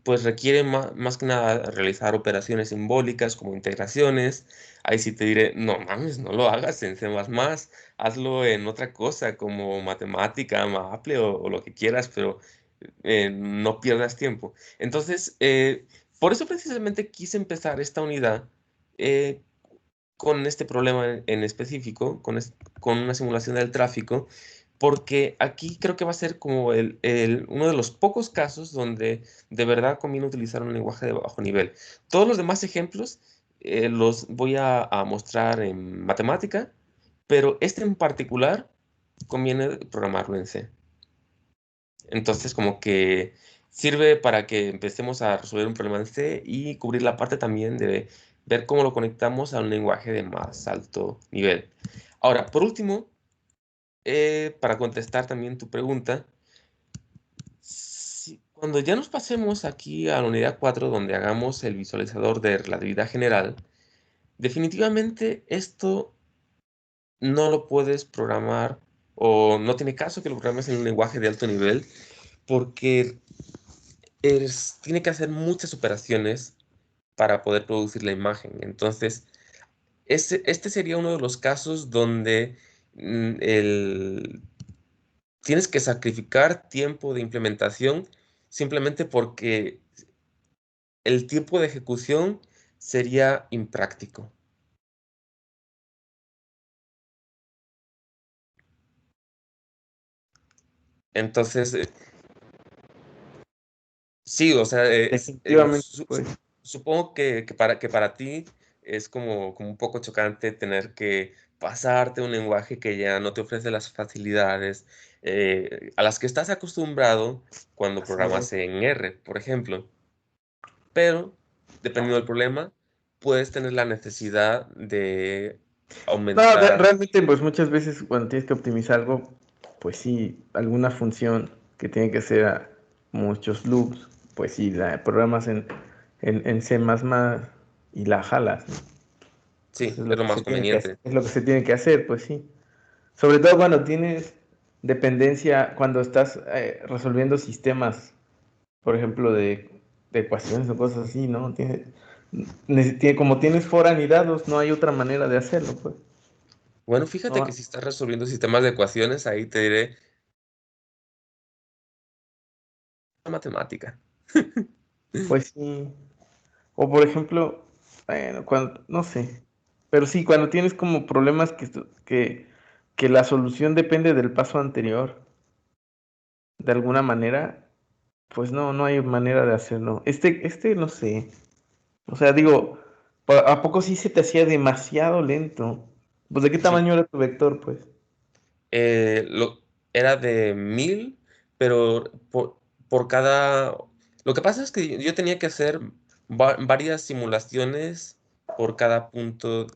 S1: pues requiere más que nada realizar operaciones simbólicas como integraciones, ahí sí te diré, no mames, no lo hagas en C++, hazlo en otra cosa como matemática, Maple o lo que quieras, pero no pierdas tiempo. Entonces, por eso precisamente quise empezar esta unidad eh, con este problema en específico, con una simulación del tráfico, porque aquí creo que va a ser como uno de los pocos casos donde de verdad conviene utilizar un lenguaje de bajo nivel. Todos los demás ejemplos los voy a mostrar en matemática, pero este en particular conviene programarlo en C. Entonces, como que sirve para que empecemos a resolver un problema en C y cubrir la parte también de ver cómo lo conectamos a un lenguaje de más alto nivel. Ahora, por último, para contestar también tu pregunta, cuando ya nos pasemos aquí a la unidad 4, donde hagamos el visualizador de relatividad general, definitivamente esto no lo puedes programar o no tiene caso que lo programes en un lenguaje de alto nivel porque tiene que hacer muchas operaciones para poder producir la imagen. Entonces, este sería uno de los casos donde mm, el, tienes que sacrificar tiempo de implementación simplemente porque el tiempo de ejecución sería impráctico. Entonces, sí, o sea,
S2: Definitivamente, pues.
S1: supongo que para ti es como un poco chocante tener que pasarte un lenguaje que ya no te ofrece las facilidades a las que estás acostumbrado cuando
S2: Así
S1: programas
S2: es.
S1: en R, por ejemplo. Pero, dependiendo del problema, puedes tener la necesidad de
S2: No,
S1: aumentar.
S2: realmente, pues muchas veces cuando tienes que optimizar algo, pues sí, alguna función que tiene que ser a muchos loops, pues sí, la programas en C++ y la jalas, ¿no? Pues
S1: Sí,
S2: es
S1: es
S2: lo
S1: lo
S2: que
S1: más
S2: se tiene que
S1: conveniente.
S2: hacer, es lo que se tiene que hacer, pues sí. Sobre todo cuando tienes dependencia, cuando estás resolviendo sistemas, por ejemplo, de ecuaciones o cosas así, ¿no? Como tienes foranidados, no hay otra manera de hacerlo, pues.
S1: Bueno, fíjate que
S2: No,
S1: si estás resolviendo sistemas de ecuaciones, ahí te diré la matemática.
S2: pues sí. O por ejemplo, bueno, cuando, no sé, pero sí, cuando tienes como problemas que la solución depende del paso anterior, de alguna manera, pues no hay manera de hacerlo. No sé. O sea, digo, ¿a poco sí se te hacía demasiado lento? Pues ¿de qué
S1: Sí,
S2: tamaño era tu vector, pues?
S1: eh, lo, era de 1000, pero por cada. Lo que pasa es que yo tenía que hacer varias simulaciones por cada punto,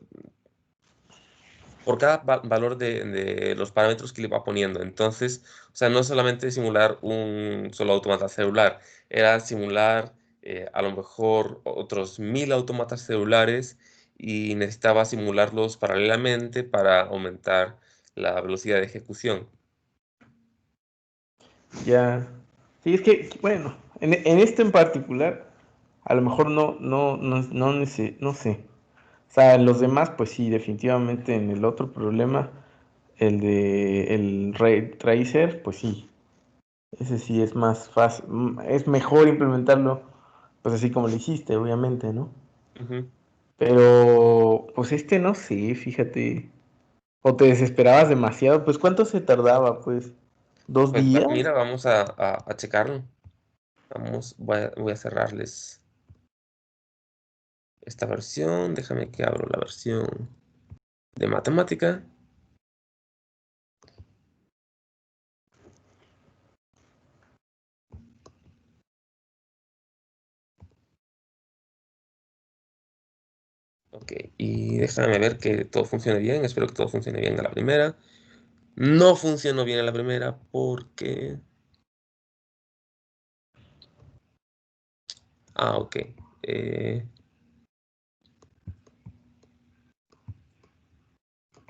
S1: por cada valor de los parámetros que le iba poniendo. Entonces, o sea, no solamente simular un solo automata celular, era simular a lo mejor otros 1000 autómatas celulares y necesitaba simularlos paralelamente para aumentar la velocidad de ejecución.
S2: Ya. Sí, es que, bueno, en este en particular, a lo mejor no sé. O sea, en los demás, pues sí, definitivamente en el otro problema, el de el Ray Tracer, pues sí, ese sí es más fácil, es mejor implementarlo, pues así como lo hiciste, obviamente, ¿no?
S1: Ujú.
S2: Pero, pues este no sé, fíjate, o te desesperabas demasiado, pues ¿cuánto se tardaba? Pues, ¿dos
S1: Pues
S2: días?
S1: mira, vamos a checarlo. Voy a cerrarles esta versión. Déjame que abro la versión de matemática. Ok, y déjame ver que todo funcione bien. Espero que todo funcione bien a la primera. No funcionó bien a la primera porque. Ah, ok. eh,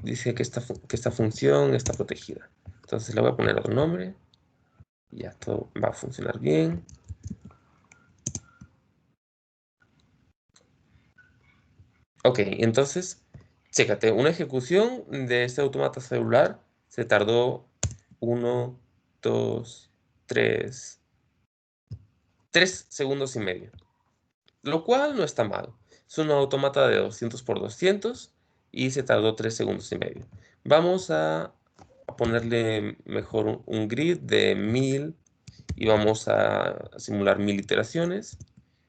S1: Dice que esta función está protegida. Entonces le voy a poner otro nombre. Y ya todo va a funcionar bien. Ok, entonces, chécate, una ejecución de este automata celular se tardó 1, 2, 3 segundos y medio, lo cual no está mal. Es un automata de 200 por 200 y se tardó 3 segundos y medio. Vamos a ponerle mejor un grid de 1000 y vamos a simular 1000 iteraciones.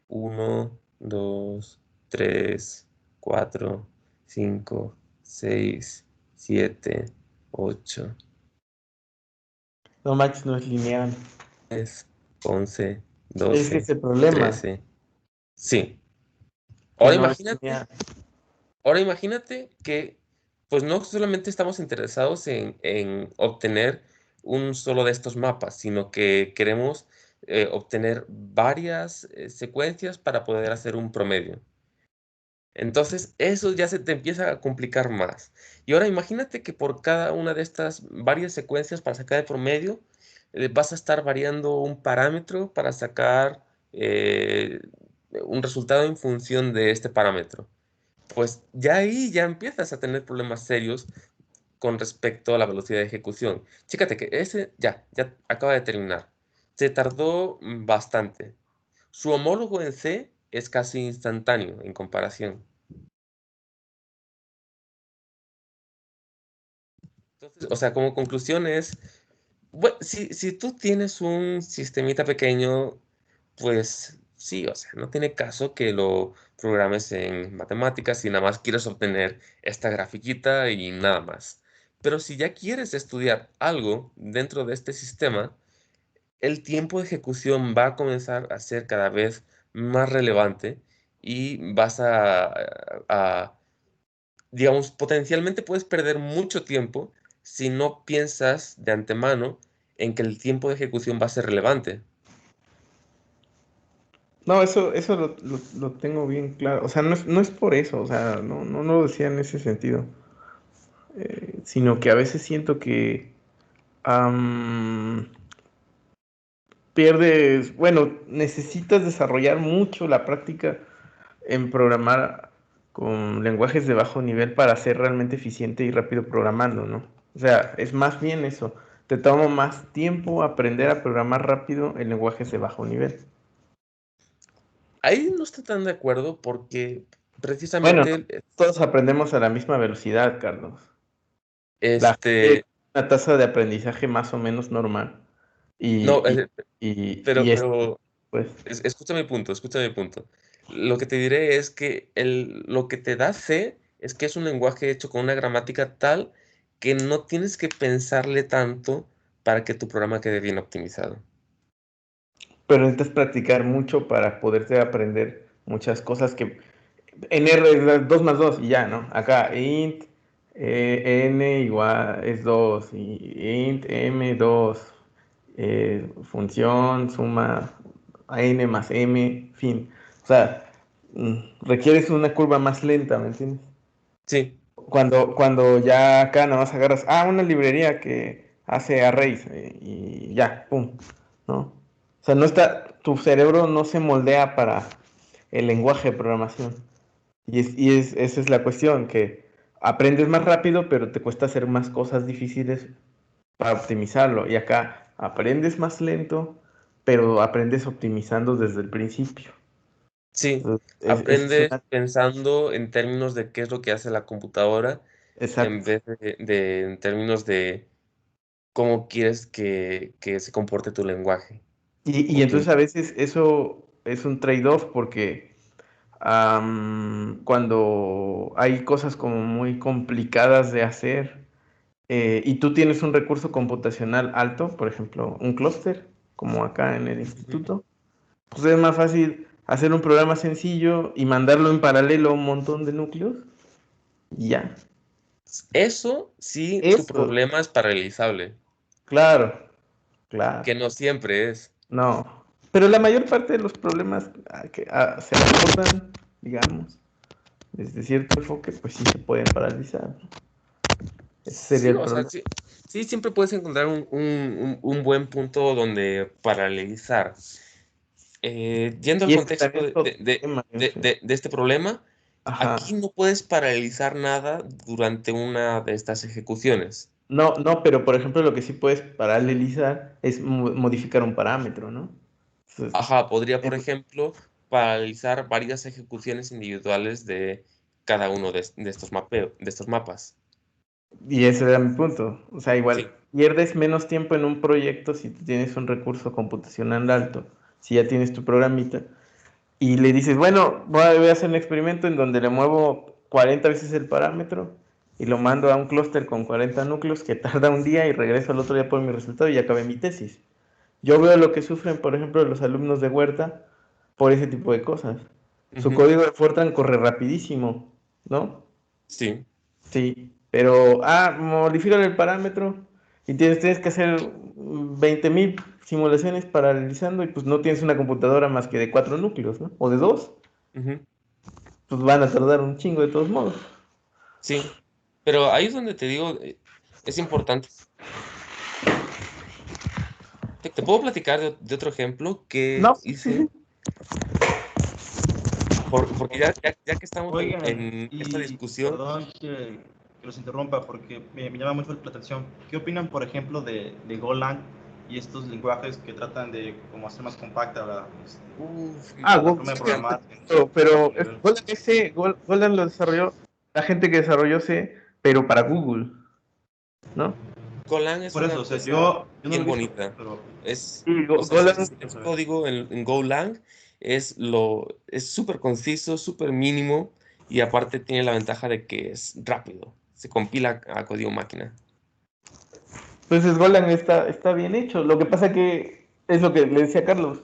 S1: 1, 2, 3, 4, 5, 6, 7, 8,
S2: No manches, no es lineal.
S1: 10, 11,
S2: Es que
S1: 12,
S2: ese problema,
S1: 13. Sí.
S2: que
S1: Ahora
S2: no es
S1: imagínate,
S2: lineal.
S1: ahora imagínate que pues no solamente estamos interesados en obtener un solo de estos mapas, sino que queremos obtener varias secuencias para poder hacer un promedio. Entonces, eso ya se te empieza a complicar más. Y ahora imagínate que por cada una de estas varias secuencias para sacar el promedio, vas a estar variando un parámetro para sacar un resultado en función de este parámetro. Pues ya ahí ya empiezas a tener problemas serios con respecto a la velocidad de ejecución. Chécate que ese ya acaba de terminar. Se tardó bastante. Su homólogo en C es casi instantáneo en comparación. Entonces, o sea, como conclusión es, bueno, si tú tienes un sistemita pequeño, pues sí, o sea, no tiene caso que lo programes en matemáticas si nada más quieres obtener esta grafiquita y nada más. Pero si ya quieres estudiar algo dentro de este sistema, el tiempo de ejecución va a comenzar a ser cada vez más relevante y vas digamos, potencialmente puedes perder mucho tiempo si no piensas de antemano en que el tiempo de ejecución va a ser relevante.
S2: No, eso lo tengo bien claro. O sea, no es por eso, o sea, no lo decía en ese sentido. Sino que a veces siento que pierdes, bueno, necesitas desarrollar mucho la práctica en programar con lenguajes de bajo nivel para ser realmente eficiente y rápido programando, ¿no? O sea, es más bien eso. Te toma más tiempo aprender a programar rápido en lenguajes de bajo nivel.
S1: Ahí no estoy tan de acuerdo porque
S2: Bueno,
S1: precisamente
S2: todos aprendemos a la misma velocidad, Carlos. La gente
S1: este
S2: tiene una tasa de aprendizaje más o menos normal.
S1: no,
S2: Y, y es,
S1: pero
S2: pues,
S1: escucha mi punto. Lo que te diré es que lo que te da C es que es un lenguaje hecho con una gramática tal que no tienes que pensarle tanto para que tu programa quede bien optimizado.
S2: pero necesitas practicar mucho para poderte aprender muchas cosas que en R es 2 más 2 y ya, ¿no? Acá int n igual es 2 y int m 2 función suma a n más m, fin. O sea, requieres una curva más lenta, ¿me entiendes?
S1: Sí,
S2: Cuando ya acá nada más agarras, una librería que hace arrays y ya, pum, ¿no? O sea, no está, tu cerebro no se moldea para el lenguaje de programación. Esa es la cuestión, que aprendes más rápido, pero te cuesta hacer más cosas difíciles para optimizarlo. Y acá aprendes más lento, pero aprendes optimizando desde el principio.
S1: sí.
S2: Entonces, es
S1: Aprendes
S2: una...
S1: pensando en términos de qué es lo que hace la computadora en
S2: Exacto.
S1: vez en términos de cómo quieres que se comporte tu lenguaje
S2: Y
S1: o tu...
S2: entonces a veces eso es un trade-off porque cuando hay cosas como muy complicadas de hacer y tú tienes un recurso computacional alto, por ejemplo, un clúster, como acá en el instituto, pues es más fácil hacer un programa sencillo y mandarlo en paralelo a un montón de núcleos y ya.
S1: Eso sí, tu
S2: Eso,
S1: problema es paralelizable,
S2: claro, claro.
S1: que no siempre es.
S2: No. Pero la mayor parte de los problemas se abordan, digamos, desde cierto enfoque, pues sí se pueden paralizar. Ese sería
S1: Sí,
S2: el
S1: o sea,
S2: problema.
S1: sí, sí siempre puedes encontrar un buen punto donde paralelizar. Yendo al
S2: Y ese
S1: contexto
S2: también es otro tema, yo sé.
S1: de este problema, aquí
S2: Ajá.
S1: no puedes paralelizar nada durante una de estas ejecuciones.
S2: No, no, pero por ejemplo lo que sí puedes paralelizar es modificar un parámetro, ¿no? Entonces,
S1: Ajá, podría, por
S2: em,
S1: ejemplo, paralizar varias ejecuciones individuales de cada uno de estos de estos mapas.
S2: y ese era mi punto. O sea,
S1: Sí.
S2: igual, pierdes menos tiempo en un proyecto si tú tienes un recurso computacional alto, si ya tienes tu programita, y le dices, bueno, voy a hacer un experimento en donde le muevo 40 veces el parámetro y lo mando a un clúster con 40 núcleos que tarda un día y regreso al otro día por mi resultado y acabé mi tesis. Yo veo lo que sufren, por ejemplo, los alumnos de Huerta por ese tipo de cosas. Su
S1: Ujú.
S2: código de Fortran corre rapidísimo, ¿no?
S1: Sí.
S2: Sí, pero, modifican el parámetro y tienes que hacer 20.000 simulaciones paralelizando y pues no tienes una computadora más que de 4 núcleos, ¿no? O de 2,
S1: Ujú.
S2: pues van a tardar un chingo de todos modos.
S1: Sí. Pero ahí es donde te digo, es importante. Te puedo platicar de otro ejemplo que
S2: No, sí,
S1: hice,
S2: sí.
S1: porque ya que estamos
S4: Oigan,
S1: en esta
S4: y
S1: discusión,
S4: perdón que que los interrumpa porque me llama mucho la atención. ¿Qué opinan, por ejemplo, de Golang y estos lenguajes que tratan de como hacer más compacta
S1: Uf,
S4: la
S2: Go-
S4: forma de
S1: chica,
S4: programar?
S2: pero
S4: Nivel?
S2: Golang lo desarrolló la gente que desarrolló C, pero para Google, ¿no?
S1: Golang es
S4: Por
S1: una
S4: eso, o sea,
S1: cosa
S4: yo no lo
S1: bien
S4: he visto,
S1: bonita.
S4: pero
S1: Es,
S2: Y
S1: o sea,
S2: Golang,
S1: el código en Golang es súper conciso, súper mínimo y aparte tiene la ventaja de que es rápido. Se compila a código máquina.
S2: entonces Golang está bien hecho. Lo que pasa que es lo que le decía a Carlos,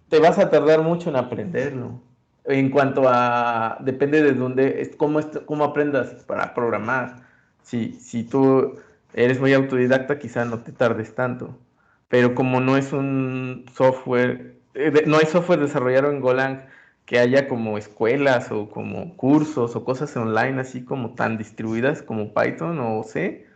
S2: te vas a tardar mucho en aprenderlo. En cuanto a, depende de dónde, cómo aprendas para programar. Si tú eres muy autodidacta, quizá no te tardes tanto. Pero como no es un software, no hay software desarrollado en Golang que haya como escuelas o como cursos o cosas online así como tan distribuidas como Python o C,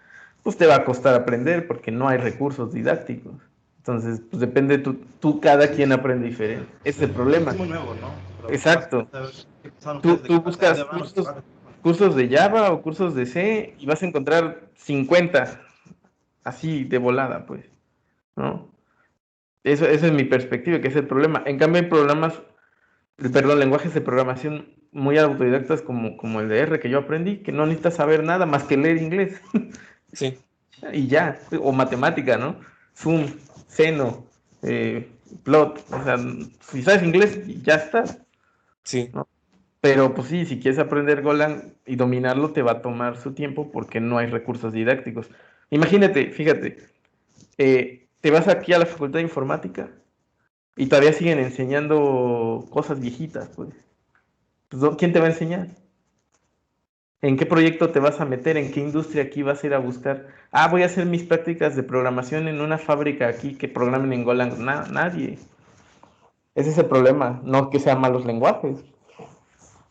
S2: pues te va a costar aprender porque no hay recursos didácticos. Entonces, pues depende, tú cada quien aprende diferente. Ese es el problema.
S4: es muy nuevo, ¿no? Pero más
S2: Exacto.
S4: quería saber qué pensaban
S2: Tú,
S4: ustedes de
S2: tú
S4: hacia dónde
S2: buscas
S4: van los
S2: cursos,
S4: lenguajes.
S2: cursos de Java o cursos de C y vas a encontrar 50 así de volada, pues, ¿no? Eso es mi perspectiva, que es el problema. En cambio, hay lenguajes de programación muy autodidactas como el de R que yo aprendí, que no necesitas saber nada más que leer inglés.
S1: Sí,
S2: Y ya, o matemática, ¿no? Sum, seno, eh, plot, o sea, si sabes inglés, ya está,
S1: sí.
S2: ¿no? Pero pues sí, si quieres aprender Golang y dominarlo, te va a tomar su tiempo porque no hay recursos didácticos. Imagínate, fíjate, te vas aquí a la Facultad de Informática y todavía siguen enseñando cosas viejitas, pues. Pues, ¿quién te va a enseñar? ¿En qué proyecto te vas a meter? ¿En qué industria aquí vas a ir a buscar? Ah, voy a hacer mis prácticas de programación en una fábrica aquí que programen en Golang. Nadie. Ese es el problema, no que sean malos lenguajes.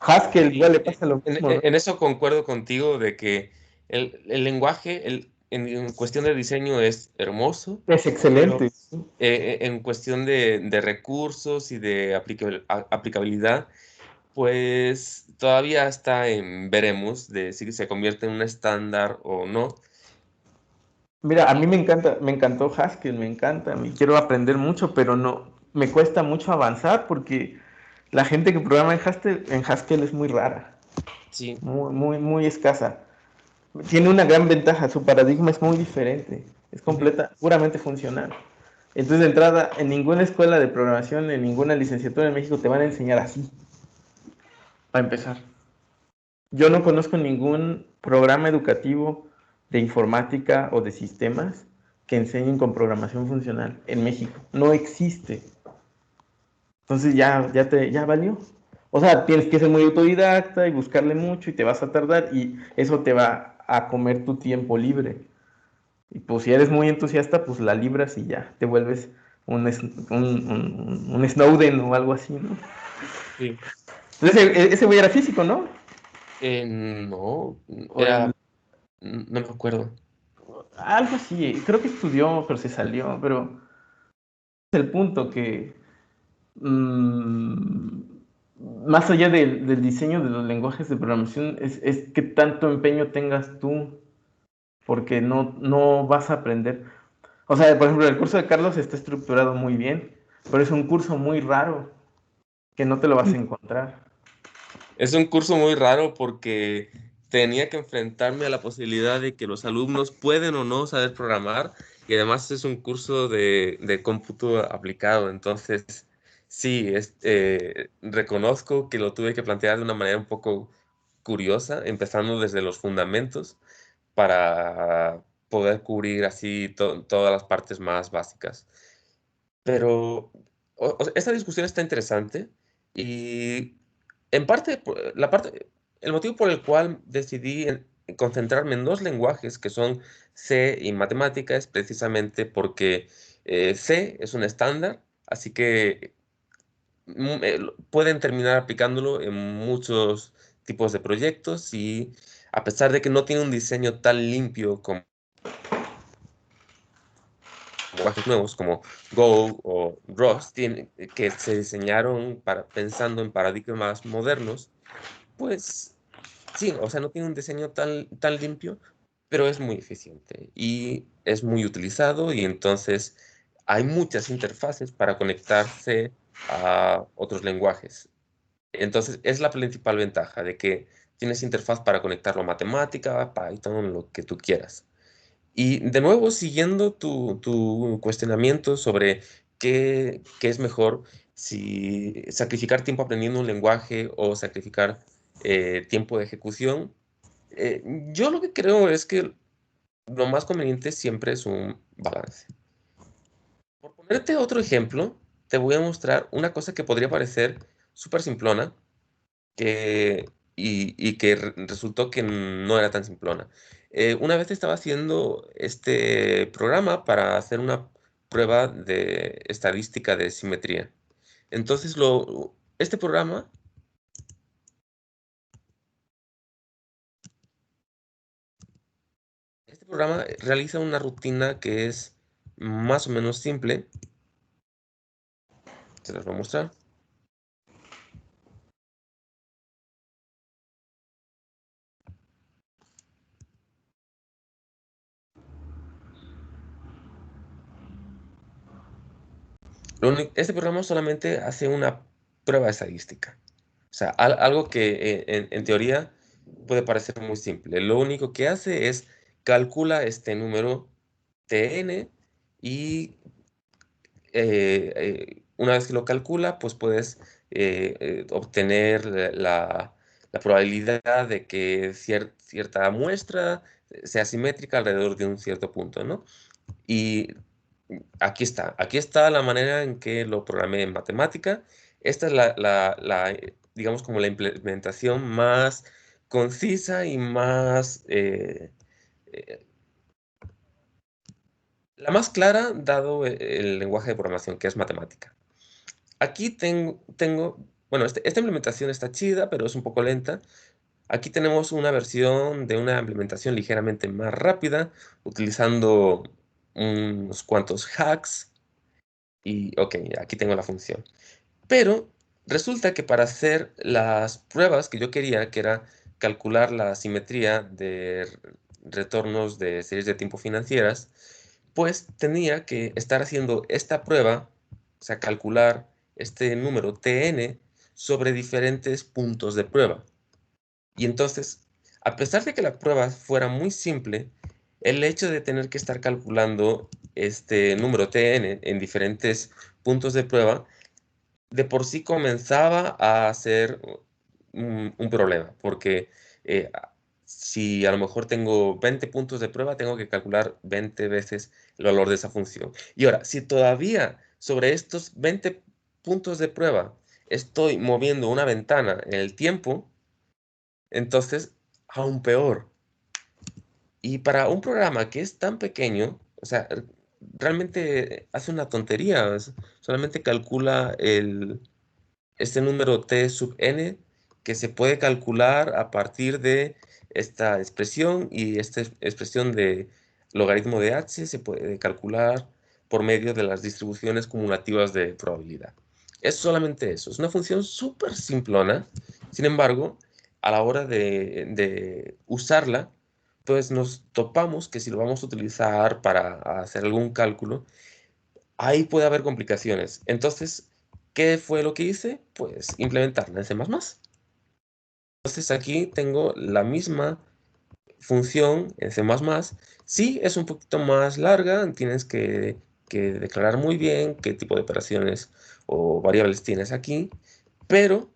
S2: Haskell igual
S1: Sí,
S2: le pasa lo mismo, ¿no?
S1: en eso concuerdo contigo de que el lenguaje en cuestión de diseño es hermoso,
S2: Es
S1: pero
S2: excelente.
S1: en cuestión de recursos y de aplicabilidad, pues todavía está en veremos de si se convierte en un estándar o no.
S2: Mira, a mí me encantó Haskell, me encanta, y quiero aprender mucho, pero no, me cuesta mucho avanzar porque la gente que programa en Haskell es muy rara,
S1: Sí,
S2: muy escasa. Tiene una gran ventaja, su paradigma es muy diferente, es
S1: ujú,
S2: puramente funcional. Entonces, de entrada, en ninguna escuela de programación, en ninguna licenciatura en México te van a enseñar así, para empezar. Yo no conozco ningún programa educativo de informática o de sistemas que enseñen con programación funcional en México. No existe. Entonces ya valió. O sea, tienes que ser muy autodidacta y buscarle mucho y te vas a tardar y eso te va a comer tu tiempo libre. Y pues si eres muy entusiasta, pues la libras y ya, te vuelves un Snowden o algo así, ¿no?
S1: sí.
S2: Entonces ese güey era físico, ¿no?
S1: No,
S2: O el,
S1: no me acuerdo.
S2: algo así, creo que estudió, pero se salió, pero es el punto que mm, más allá del diseño de los lenguajes de programación es que tanto empeño tengas tú, porque no vas a aprender. O sea, por ejemplo, el curso de Carlos está estructurado muy bien, pero es un curso muy raro que no te lo vas a encontrar.
S1: Es un curso muy raro porque tenía que enfrentarme a la posibilidad de que los alumnos pueden o no saber programar y además es un curso de cómputo aplicado. Entonces, sí, reconozco que lo tuve que plantear de una manera un poco curiosa, empezando desde los fundamentos para poder cubrir así todas las partes más básicas. Pero esta discusión está interesante y en parte, el motivo por el cual decidí concentrarme en dos lenguajes que son C y matemática es precisamente porque C es un estándar, así que pueden terminar aplicándolo en muchos tipos de proyectos y a pesar de que no tiene un diseño tan limpio como lenguajes nuevos como Go o Rust, que se diseñaron pensando en paradigmas modernos, pues sí, o sea, no tiene un diseño tan limpio, pero es muy eficiente y es muy utilizado y entonces hay muchas interfaces para conectarse a otros lenguajes. Entonces, es la principal ventaja de que tienes interfaz para conectarlo a matemática, Python, lo que tú quieras. Y de nuevo, siguiendo tu cuestionamiento sobre qué es mejor, si sacrificar tiempo aprendiendo un lenguaje o sacrificar tiempo de ejecución, eh, yo lo que creo es que lo más conveniente siempre es un balance. Por ponerte otro ejemplo, te voy a mostrar una cosa que podría parecer súper simplona, que, y que resultó que no era tan simplona. Una vez estaba haciendo este programa para hacer una prueba de estadística de simetría. Entonces, este programa, este programa realiza una rutina que es más o menos simple. Se las voy a mostrar. Este programa solamente hace una prueba estadística. O sea, algo que en teoría puede parecer muy simple. Lo único que hace es calcula este número Tn y una vez que lo calcula, pues puedes obtener la probabilidad de que cierta muestra sea simétrica alrededor de un cierto punto, ¿no? Y aquí está la manera en que lo programé en matemática. Esta es digamos, como la implementación más concisa y más, eh, la más clara, dado el lenguaje de programación, que es matemática. Aquí bueno, esta implementación está chida, pero es un poco lenta. Aquí tenemos una versión de una implementación ligeramente más rápida, utilizando unos cuantos hacks. Y, ok, aquí tengo la función. Pero resulta que para hacer las pruebas que yo quería, que era calcular la simetría de retornos de series de tiempo financieras, pues tenía que estar haciendo esta prueba, o sea, calcular este número Tn sobre diferentes puntos de prueba. Y entonces, a pesar de que la prueba fuera muy simple, el hecho de tener que estar calculando este número Tn en diferentes puntos de prueba, de por sí comenzaba a ser un problema, porque si a lo mejor tengo 20 puntos de prueba, tengo que calcular 20 veces el valor de esa función. Y ahora, si todavía sobre estos 20 puntos de prueba estoy moviendo una ventana en el tiempo, entonces aún peor. Y para un programa que es tan pequeño, o sea, realmente hace una tontería, solamente calcula este número t sub n que se puede calcular a partir de esta expresión, y esta expresión de logaritmo de h se puede calcular por medio de las distribuciones cumulativas de probabilidad. Es solamente eso, es una función súper simplona. Sin embargo, a la hora de usarla, pues nos topamos que si lo vamos a utilizar para hacer algún cálculo, ahí puede haber complicaciones. Entonces, ¿qué fue lo que hice? Pues implementarla en C++. Entonces aquí tengo la misma función en C++. Sí, es un poquito más larga, tienes que declarar muy bien qué tipo de operaciones o variables tienes aquí, pero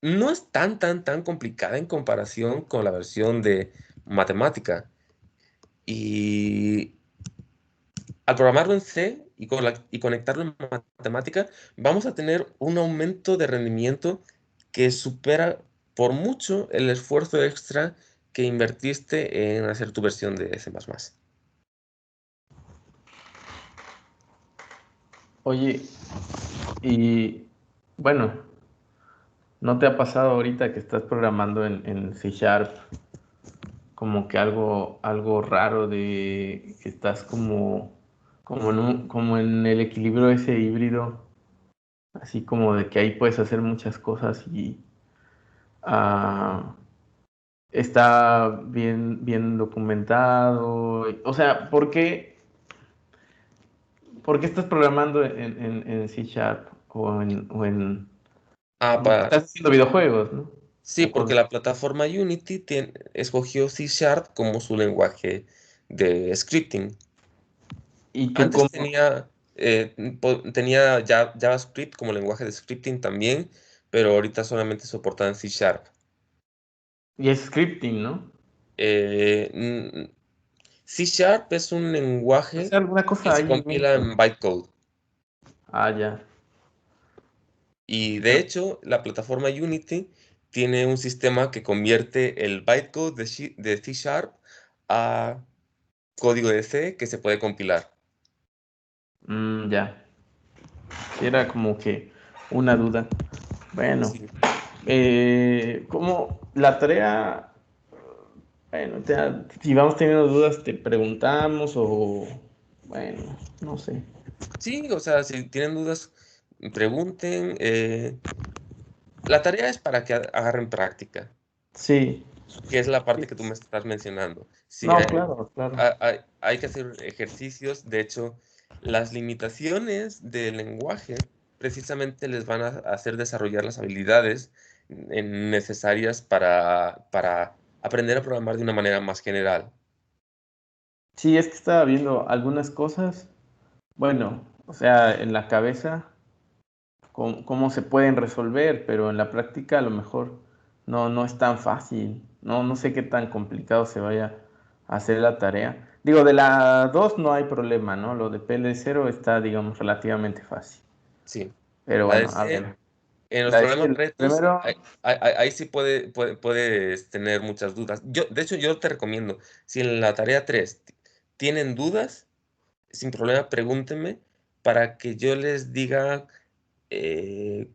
S1: no es tan complicada en comparación con la versión de matemática. Y al programarlo en C y conectarlo en matemática, vamos a tener un aumento de rendimiento que supera por mucho el esfuerzo extra que invertiste en hacer tu versión de C++.
S2: Oye, y bueno, ¿no te ha pasado ahorita que estás programando en C Sharp como que algo raro de que estás como en el equilibrio ese híbrido, así como de que ahí puedes hacer muchas cosas y ah, está bien documentado. O sea, ¿por qué estás programando en C Sharp
S1: Ah,
S2: porque estás haciendo videojuegos, ¿no?
S1: sí, porque la plataforma Unity escogió C Sharp como su lenguaje de scripting.
S2: ¿Y tú
S1: Antes
S2: cómo?
S1: tenía JavaScript como lenguaje de scripting también, pero ahorita solamente soportan C Sharp.
S2: Y es scripting, ¿no?
S1: Eh, mm, C Sharp es un
S2: ¿Es
S1: lenguaje
S2: alguna
S1: que
S2: cosa
S1: se
S2: ahí en
S1: compila
S2: México?
S1: en bytecode.
S2: Ah, ya.
S1: Y de hecho, la plataforma Unity tiene un sistema que convierte el bytecode de C Sharp a código de C que se puede compilar.
S2: Ya. Sí, era como que una duda. Bueno,
S1: Sí.
S2: ¿cómo la tarea? Bueno, si vamos teniendo dudas, te preguntamos o, bueno, no sé.
S1: Sí, o sea, si tienen dudas, pregunten. La tarea es para que agarren práctica,
S2: Sí,
S1: que es la
S2: sí.
S1: parte que tú me estás mencionando. Sí,
S2: No, claro, claro.
S1: hay que hacer ejercicios. De hecho, las limitaciones del lenguaje precisamente les van a hacer desarrollar las habilidades necesarias para aprender a programar de una manera más general.
S2: Sí, es que estaba viendo algunas cosas, bueno, o sea, en la cabeza, cómo se pueden resolver, pero en la práctica a lo mejor no es tan fácil. No sé qué tan complicado se vaya a hacer la tarea. Digo, de la 2 no hay problema, ¿no? Lo de PL0 está, digamos, relativamente fácil.
S1: Sí.
S2: Pero
S1: La de
S2: bueno, a
S1: C,
S2: ver.
S1: en los
S2: La
S1: problemas
S2: decía
S1: retos,
S2: primero,
S1: ahí sí puedes tener muchas dudas. De hecho, yo te recomiendo, si en la tarea 3 tienen dudas, sin problema pregúntenme para que yo les diga eh,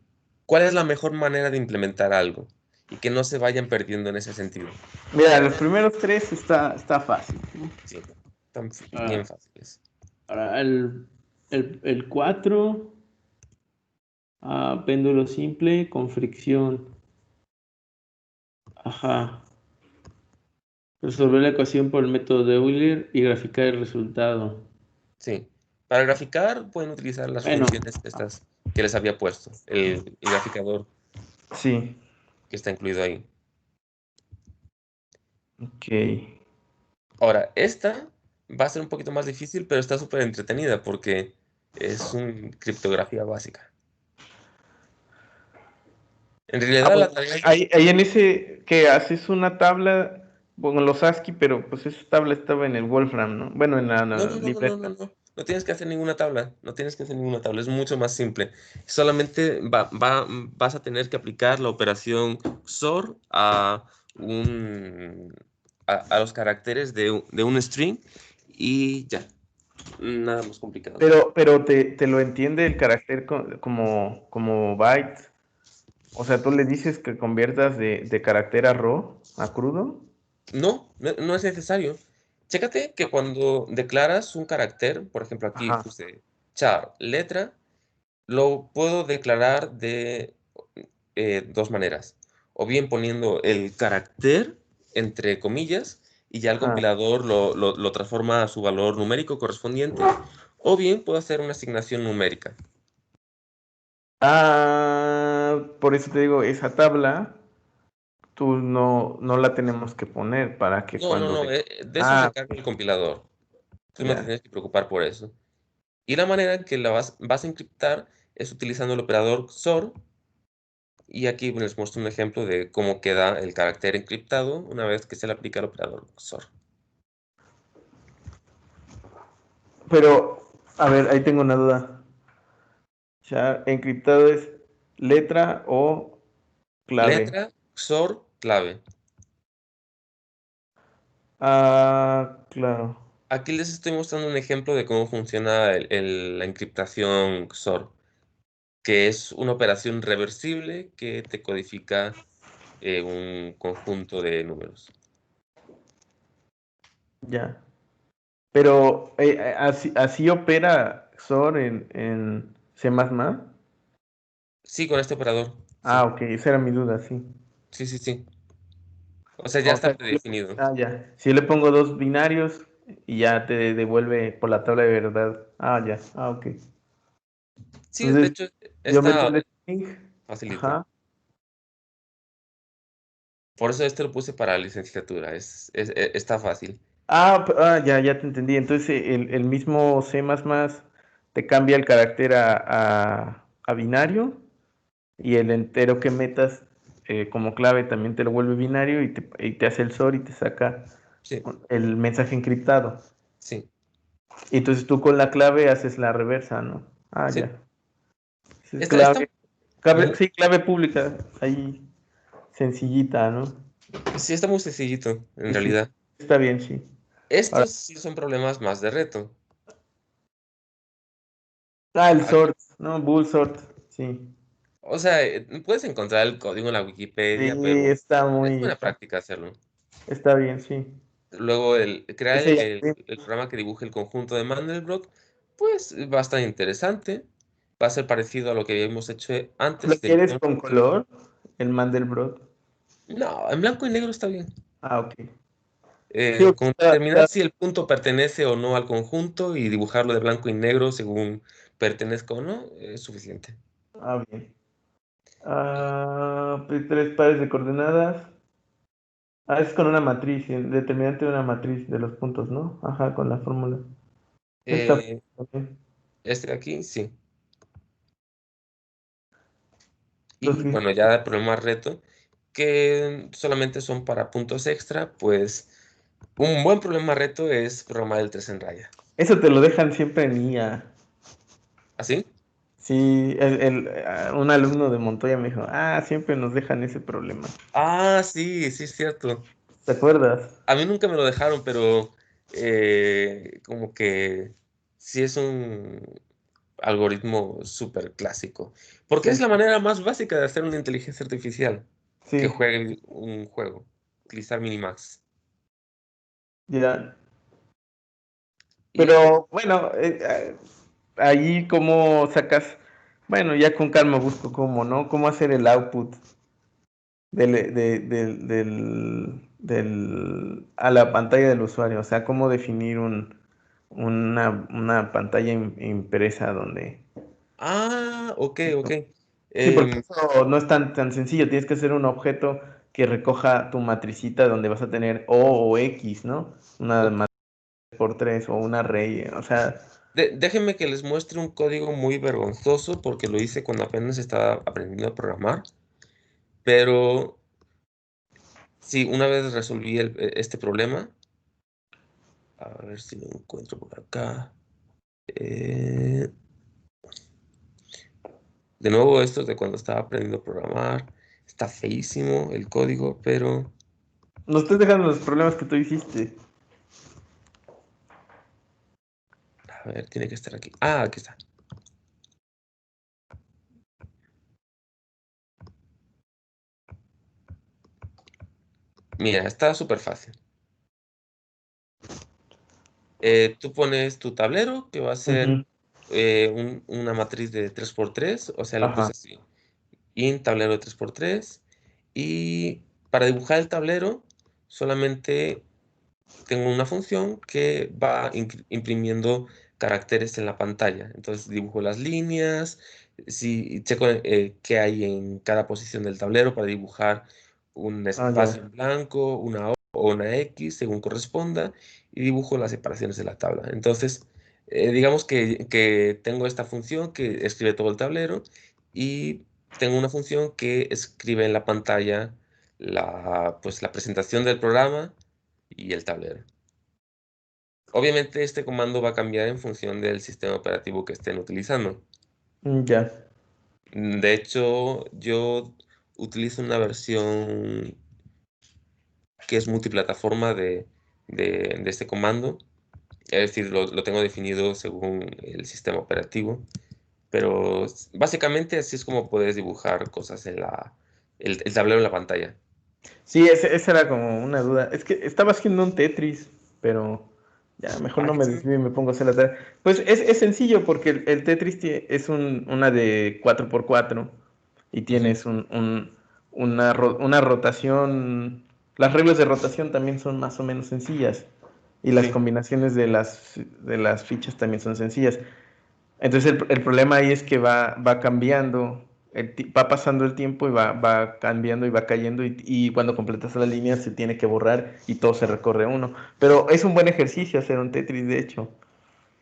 S1: cuál es la mejor manera de implementar algo y que no se vayan perdiendo en ese sentido.
S2: mira, los primeros tres está fácil, ¿no?
S1: Sí, están bien
S2: Ah,
S1: fáciles.
S2: ahora, el 4, péndulo simple con fricción. Ajá. Resolver la ecuación por el método de Euler y graficar el resultado.
S1: Sí. Para graficar pueden utilizar las
S2: Bueno,
S1: funciones estas que les había puesto, el graficador
S2: sí.
S1: que está incluido ahí.
S2: Ok.
S1: Ahora, esta va a ser un poquito más difícil, pero está súper entretenida porque es una criptografía básica. En realidad, la
S2: Bueno,
S1: tarea...
S2: ahí en ese que haces una tabla con los ASCII, pero pues esa tabla estaba en el Wolfram, ¿no? Bueno, en
S1: No,
S2: la
S1: no, no, no, no, no,
S2: libreta.
S1: no. No tienes que hacer ninguna tabla. No tienes que hacer ninguna tabla. Es mucho más simple. Solamente vas a tener que aplicar la operación XOR un, a los caracteres de un string y ya. Nada más complicado.
S2: Pero te lo entiende el carácter como byte. O sea, tú le dices que conviertas de carácter a raw, a crudo.
S1: No es necesario. Chécate que cuando declaras un carácter, por ejemplo, aquí
S2: Ajá.
S1: puse char, letra, lo puedo declarar de dos maneras. O bien poniendo el carácter entre comillas y ya el
S2: Ajá.
S1: compilador lo transforma a su valor numérico correspondiente. O bien puedo hacer una asignación numérica.
S2: Por eso te digo, esa tabla tú no la tenemos que poner para que
S1: No, no,
S2: cuando
S1: no.
S2: de...
S1: De eso se
S2: Ah,
S1: encarga el compilador. Tú no te
S2: ya.
S1: tienes que preocupar por eso. Y la manera en que la vas a encriptar es utilizando el operador XOR. Y aquí les muestro un ejemplo de cómo queda el carácter encriptado una vez que se le aplica el operador XOR.
S2: Pero, a ver, ahí tengo una duda. Ya, encriptado es letra o clave.
S1: Letra, XOR, clave.
S2: Claro.
S1: Aquí les estoy mostrando un ejemplo de cómo funciona la encriptación XOR, que es una operación reversible que te codifica un conjunto de números.
S2: Ya. Pero, así opera XOR en C++.
S1: Sí, con este operador.
S2: Ah,
S1: Sí,
S2: ok, esa era mi duda, sí.
S1: sí, sí, sí. O sea, ya
S2: O
S1: está
S2: sea,
S1: predefinido.
S2: ya. Si yo le pongo dos binarios y ya te devuelve por la tabla de verdad. Ya. Ok.
S1: Sí, de
S2: Entonces,
S1: hecho,
S2: yo meto
S1: está
S2: el string.
S1: facilito.
S2: Ajá.
S1: Por eso este lo puse para licenciatura. Está fácil.
S2: Ya te entendí. Entonces, el mismo C++ te cambia el carácter a binario y el entero que metas como clave también te lo vuelve binario y te hace el SOR y te saca
S1: Sí,
S2: el mensaje encriptado.
S1: sí,
S2: Y entonces tú con la clave haces la reversa, ¿no?
S1: sí.
S2: Ya. Es
S1: Está,
S2: sí, clave pública, ahí sencillita, ¿no?
S1: sí, está muy sencillito, en
S2: Sí, sí,
S1: realidad.
S2: está bien, sí. Ahora,
S1: Estos sí son problemas más de reto.
S2: el
S1: Ah,
S2: sort, ¿no? Bull sort, sí.
S1: o sea, puedes encontrar el código en la
S2: Sí,
S1: Wikipedia, pero es buena
S2: está,
S1: práctica hacerlo.
S2: está bien, sí.
S1: Luego, crear
S2: Ese ya,
S1: el programa que dibuje el conjunto de Mandelbrot, pues va a estar interesante. Va a ser parecido a lo que habíamos hecho
S2: ¿lo
S1: antes del
S2: quieres
S1: guión.
S2: con color? El Mandelbrot.
S1: No, en blanco y negro está bien.
S2: Ok. Sí, porque
S1: Con determinar si el punto pertenece o no al conjunto y dibujarlo de blanco y negro según pertenezca o no, es suficiente.
S2: bien. Pues, tres pares de coordenadas. Es con una matriz, el determinante de una matriz de los puntos, ¿no? Ajá, con la fórmula. Está
S1: Eh,
S2: bien.
S1: este de aquí, sí. Y
S2: Entonces,
S1: bueno, ya el problema reto, que solamente son para puntos extra, pues un buen problema reto es programar el 3 en raya.
S2: eso te lo dejan siempre en IA.
S1: ¿Así?
S2: Sí, un alumno de Montoya me dijo, siempre nos dejan ese problema.
S1: Ah, sí, sí es cierto.
S2: ¿Te acuerdas?
S1: A mí nunca me lo dejaron, pero como que sí es un algoritmo súper clásico. Porque
S2: Sí,
S1: es la manera más básica de hacer una inteligencia artificial que
S2: sí,
S1: juegue un juego, utilizar Minimax.
S2: ya.
S1: Y
S2: Pero bueno, ahí cómo sacas, bueno, ya con calma busco cómo, ¿no? Cómo hacer el output a la pantalla del usuario, o sea, cómo definir una pantalla impresa donde...
S1: ok, ok.
S2: Sí, porque
S1: Em,
S2: eso no es tan sencillo, tienes que hacer un objeto que recoja tu matricita donde vas a tener O o X, ¿no? Una
S1: ok.
S2: matriz por tres o un array, o sea,
S1: Déjenme que les muestre un código muy vergonzoso porque lo hice cuando apenas estaba aprendiendo a programar. Pero sí, una vez resolví este problema. A ver si lo encuentro por acá. Eh, de nuevo, esto es de cuando estaba aprendiendo a programar. Está feísimo el código, pero
S2: no estés dejando los problemas que tú hiciste.
S1: a ver, tiene que estar aquí. Ah, aquí está. Mira, está súper fácil. Tú pones tu tablero, que va a ser
S2: Ujú.
S1: una matriz de 3x3, o sea, le puse
S2: Ajá.
S1: así, int tablero de 3x3, y para dibujar el tablero solamente tengo una función que va imprimiendo caracteres en la pantalla. Entonces dibujo las líneas, checo qué hay en cada posición del tablero para dibujar un espacio
S2: Ya.
S1: en blanco, una O o una X, según corresponda, y dibujo las separaciones de la tabla. Entonces, digamos que tengo esta función que escribe todo el tablero y tengo una función que escribe en la pantalla pues, la presentación del programa y el tablero. Obviamente este comando va a cambiar en función del sistema operativo que estén utilizando.
S2: Ya.
S1: De hecho, yo utilizo una versión que es multiplataforma de este comando. Es decir, lo tengo definido según el sistema operativo. Pero básicamente así es como puedes dibujar cosas en el tablero en la pantalla.
S2: Sí, esa era como una duda. Es que estaba haciendo un Tetris, pero ya, mejor
S1: Ah,
S2: no
S1: qué
S2: me
S1: chido.
S2: desvío y me pongo a hacer la tarea. Pues es sencillo porque el Tetris es una de 4x4 y
S1: Ujú.
S2: tienes una rotación. Las reglas de rotación también son más o menos sencillas. Y las
S1: Sí.
S2: combinaciones de las fichas también son sencillas. Entonces el problema ahí es que va cambiando, va pasando el tiempo y va cambiando y va cayendo y cuando completas la línea se tiene que borrar y todo se recorre uno. Pero es un buen ejercicio hacer un Tetris, de hecho,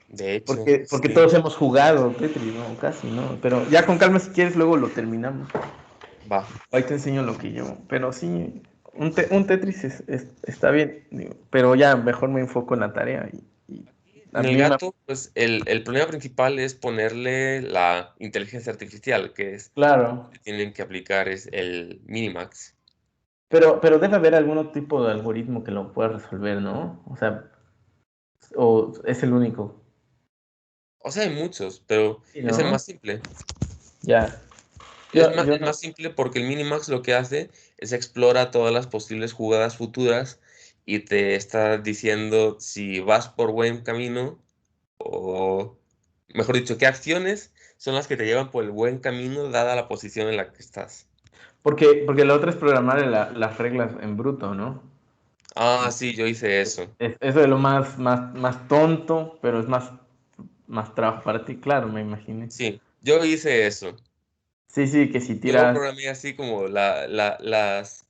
S1: De hecho,
S2: porque
S1: sí.
S2: todos hemos jugado Tetris, ¿no? Casi, ¿no? Pero ya con calma si quieres luego lo terminamos.
S1: Va.
S2: Ahí te enseño lo que llevo. Pero sí, un Tetris está bien, digo, pero ya mejor me enfoco en la tarea. Y a
S1: En el
S2: mí me...
S1: gato, pues el problema principal es ponerle la inteligencia artificial, que es
S2: Claro.
S1: que tienen que aplicar es el Minimax.
S2: Pero debe haber algún tipo de algoritmo que lo pueda resolver, ¿no? O sea, o es el único.
S1: O sea, hay muchos, pero
S2: Sí,
S1: es el
S2: ¿no?
S1: más simple.
S2: Ya. Yo
S1: Es
S2: no.
S1: más simple porque el Minimax lo que hace es explora todas las posibles jugadas futuras y te está diciendo si vas por buen camino o, mejor dicho, qué acciones son las que te llevan por el buen camino dada la posición en la que estás.
S2: Porque la otra es programar las reglas en bruto, ¿no?
S1: Ah, sí, yo hice eso.
S2: Eso es lo más tonto, pero es más trabajo para ti, claro, me imaginé.
S1: Sí, yo hice eso.
S2: Sí, sí, que si
S1: Yo lo
S2: tiras.
S1: programé así como las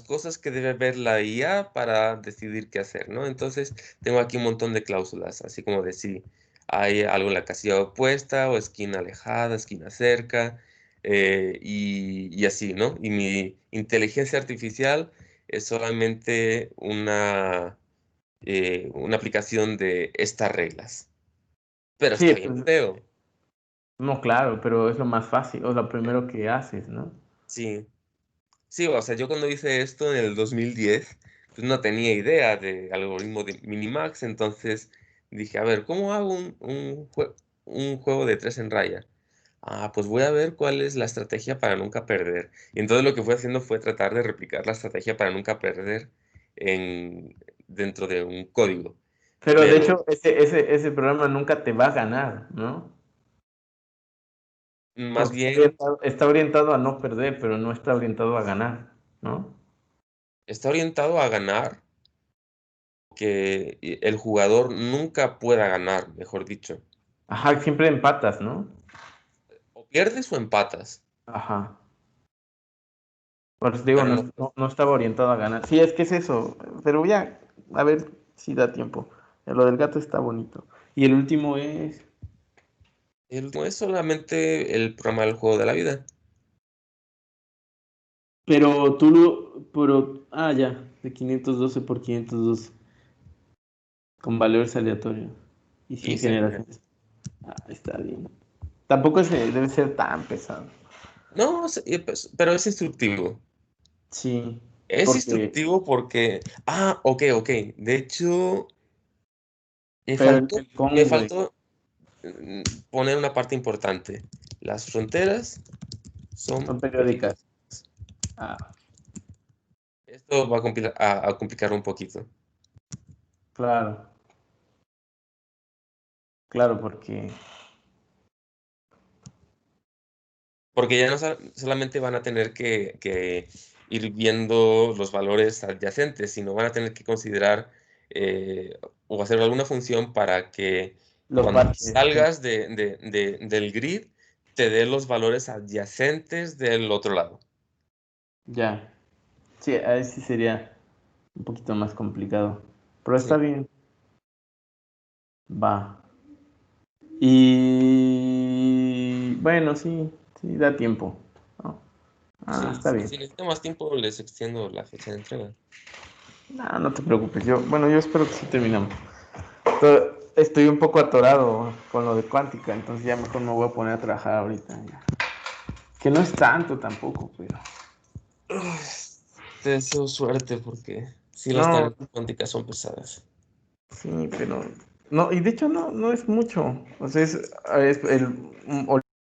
S1: cosas que debe ver la IA para decidir qué hacer, ¿no? Entonces, tengo aquí un montón de cláusulas, así como de si hay algo en la casilla opuesta o esquina alejada, esquina cerca, y así, ¿no? Y mi inteligencia artificial es solamente una aplicación de estas reglas. Pero
S2: Sí,
S1: está bien
S2: pues,
S1: feo.
S2: no, claro, pero es lo más fácil, o lo primero que haces, ¿no?
S1: Sí. Sí, o sea, yo cuando hice esto en el 2010, pues no tenía idea de algoritmo de Minimax, entonces dije, a ver, ¿cómo hago un juego de tres en raya? Ah, pues voy a ver cuál es la estrategia para nunca perder. Y entonces lo que fui haciendo fue tratar de replicar la estrategia para nunca perder dentro de un código.
S2: Pero de
S1: Pero
S2: hecho, ese programa nunca te va a ganar, ¿no?
S1: más
S2: Porque
S1: bien
S2: está orientado a no perder, pero no está orientado a ganar, ¿no?
S1: está orientado a ganar, que el jugador nunca pueda ganar, mejor dicho.
S2: Ajá, siempre empatas, ¿no?
S1: O pierdes o empatas.
S2: Ajá. Por eso digo,
S1: Pero
S2: no,
S1: no.
S2: no estaba orientado a ganar. Sí, es que es eso. Pero ya, a ver si da tiempo. Lo del gato está bonito. Y el último es.
S1: No es solamente el programa del juego de la vida.
S2: Pero tú lo. Pero. Ah, ya. De 512 por 512. Con valores aleatorios. Y
S1: Y
S2: sin
S1: sin
S2: generaciones. Ah, está bien. Tampoco debe ser tan pesado.
S1: No, pues, pero es instructivo.
S2: Sí.
S1: Es
S2: Porque.
S1: instructivo porque. Ah, ok, ok. De hecho, me
S2: Pero
S1: faltó,
S2: el
S1: me
S2: Conway.
S1: faltó poner una parte importante. Las fronteras son
S2: Son periódicas.
S1: periódicas.
S2: Ah,
S1: Esto va a complicar un poquito.
S2: claro. Claro, porque.
S1: Porque ya no solamente van a tener que ir viendo los valores adyacentes, sino van a tener que considerar o hacer alguna función para que
S2: Los
S1: cuando
S2: parches. Sí.
S1: salgas del grid te dé los valores adyacentes del otro lado.
S2: Ya. Sí, ahí sí sería un poquito más complicado. Pero está
S1: Sí.
S2: bien. Va. Y bueno, sí, sí, da tiempo, ¿no? Ah,
S1: Sí,
S2: está bien.
S1: si necesito más tiempo, les extiendo la fecha de entrega.
S2: No, no te preocupes. Yo espero que sí terminamos. Estoy un poco atorado con lo de cuántica, entonces ya mejor me voy a poner a trabajar ahorita. Ya. Que no es tanto tampoco, pero.
S1: Ay, te deseo suerte porque sí las
S2: No,
S1: tareas cuánticas son pesadas.
S2: sí, pero. No, y de hecho no es mucho. O sea, es el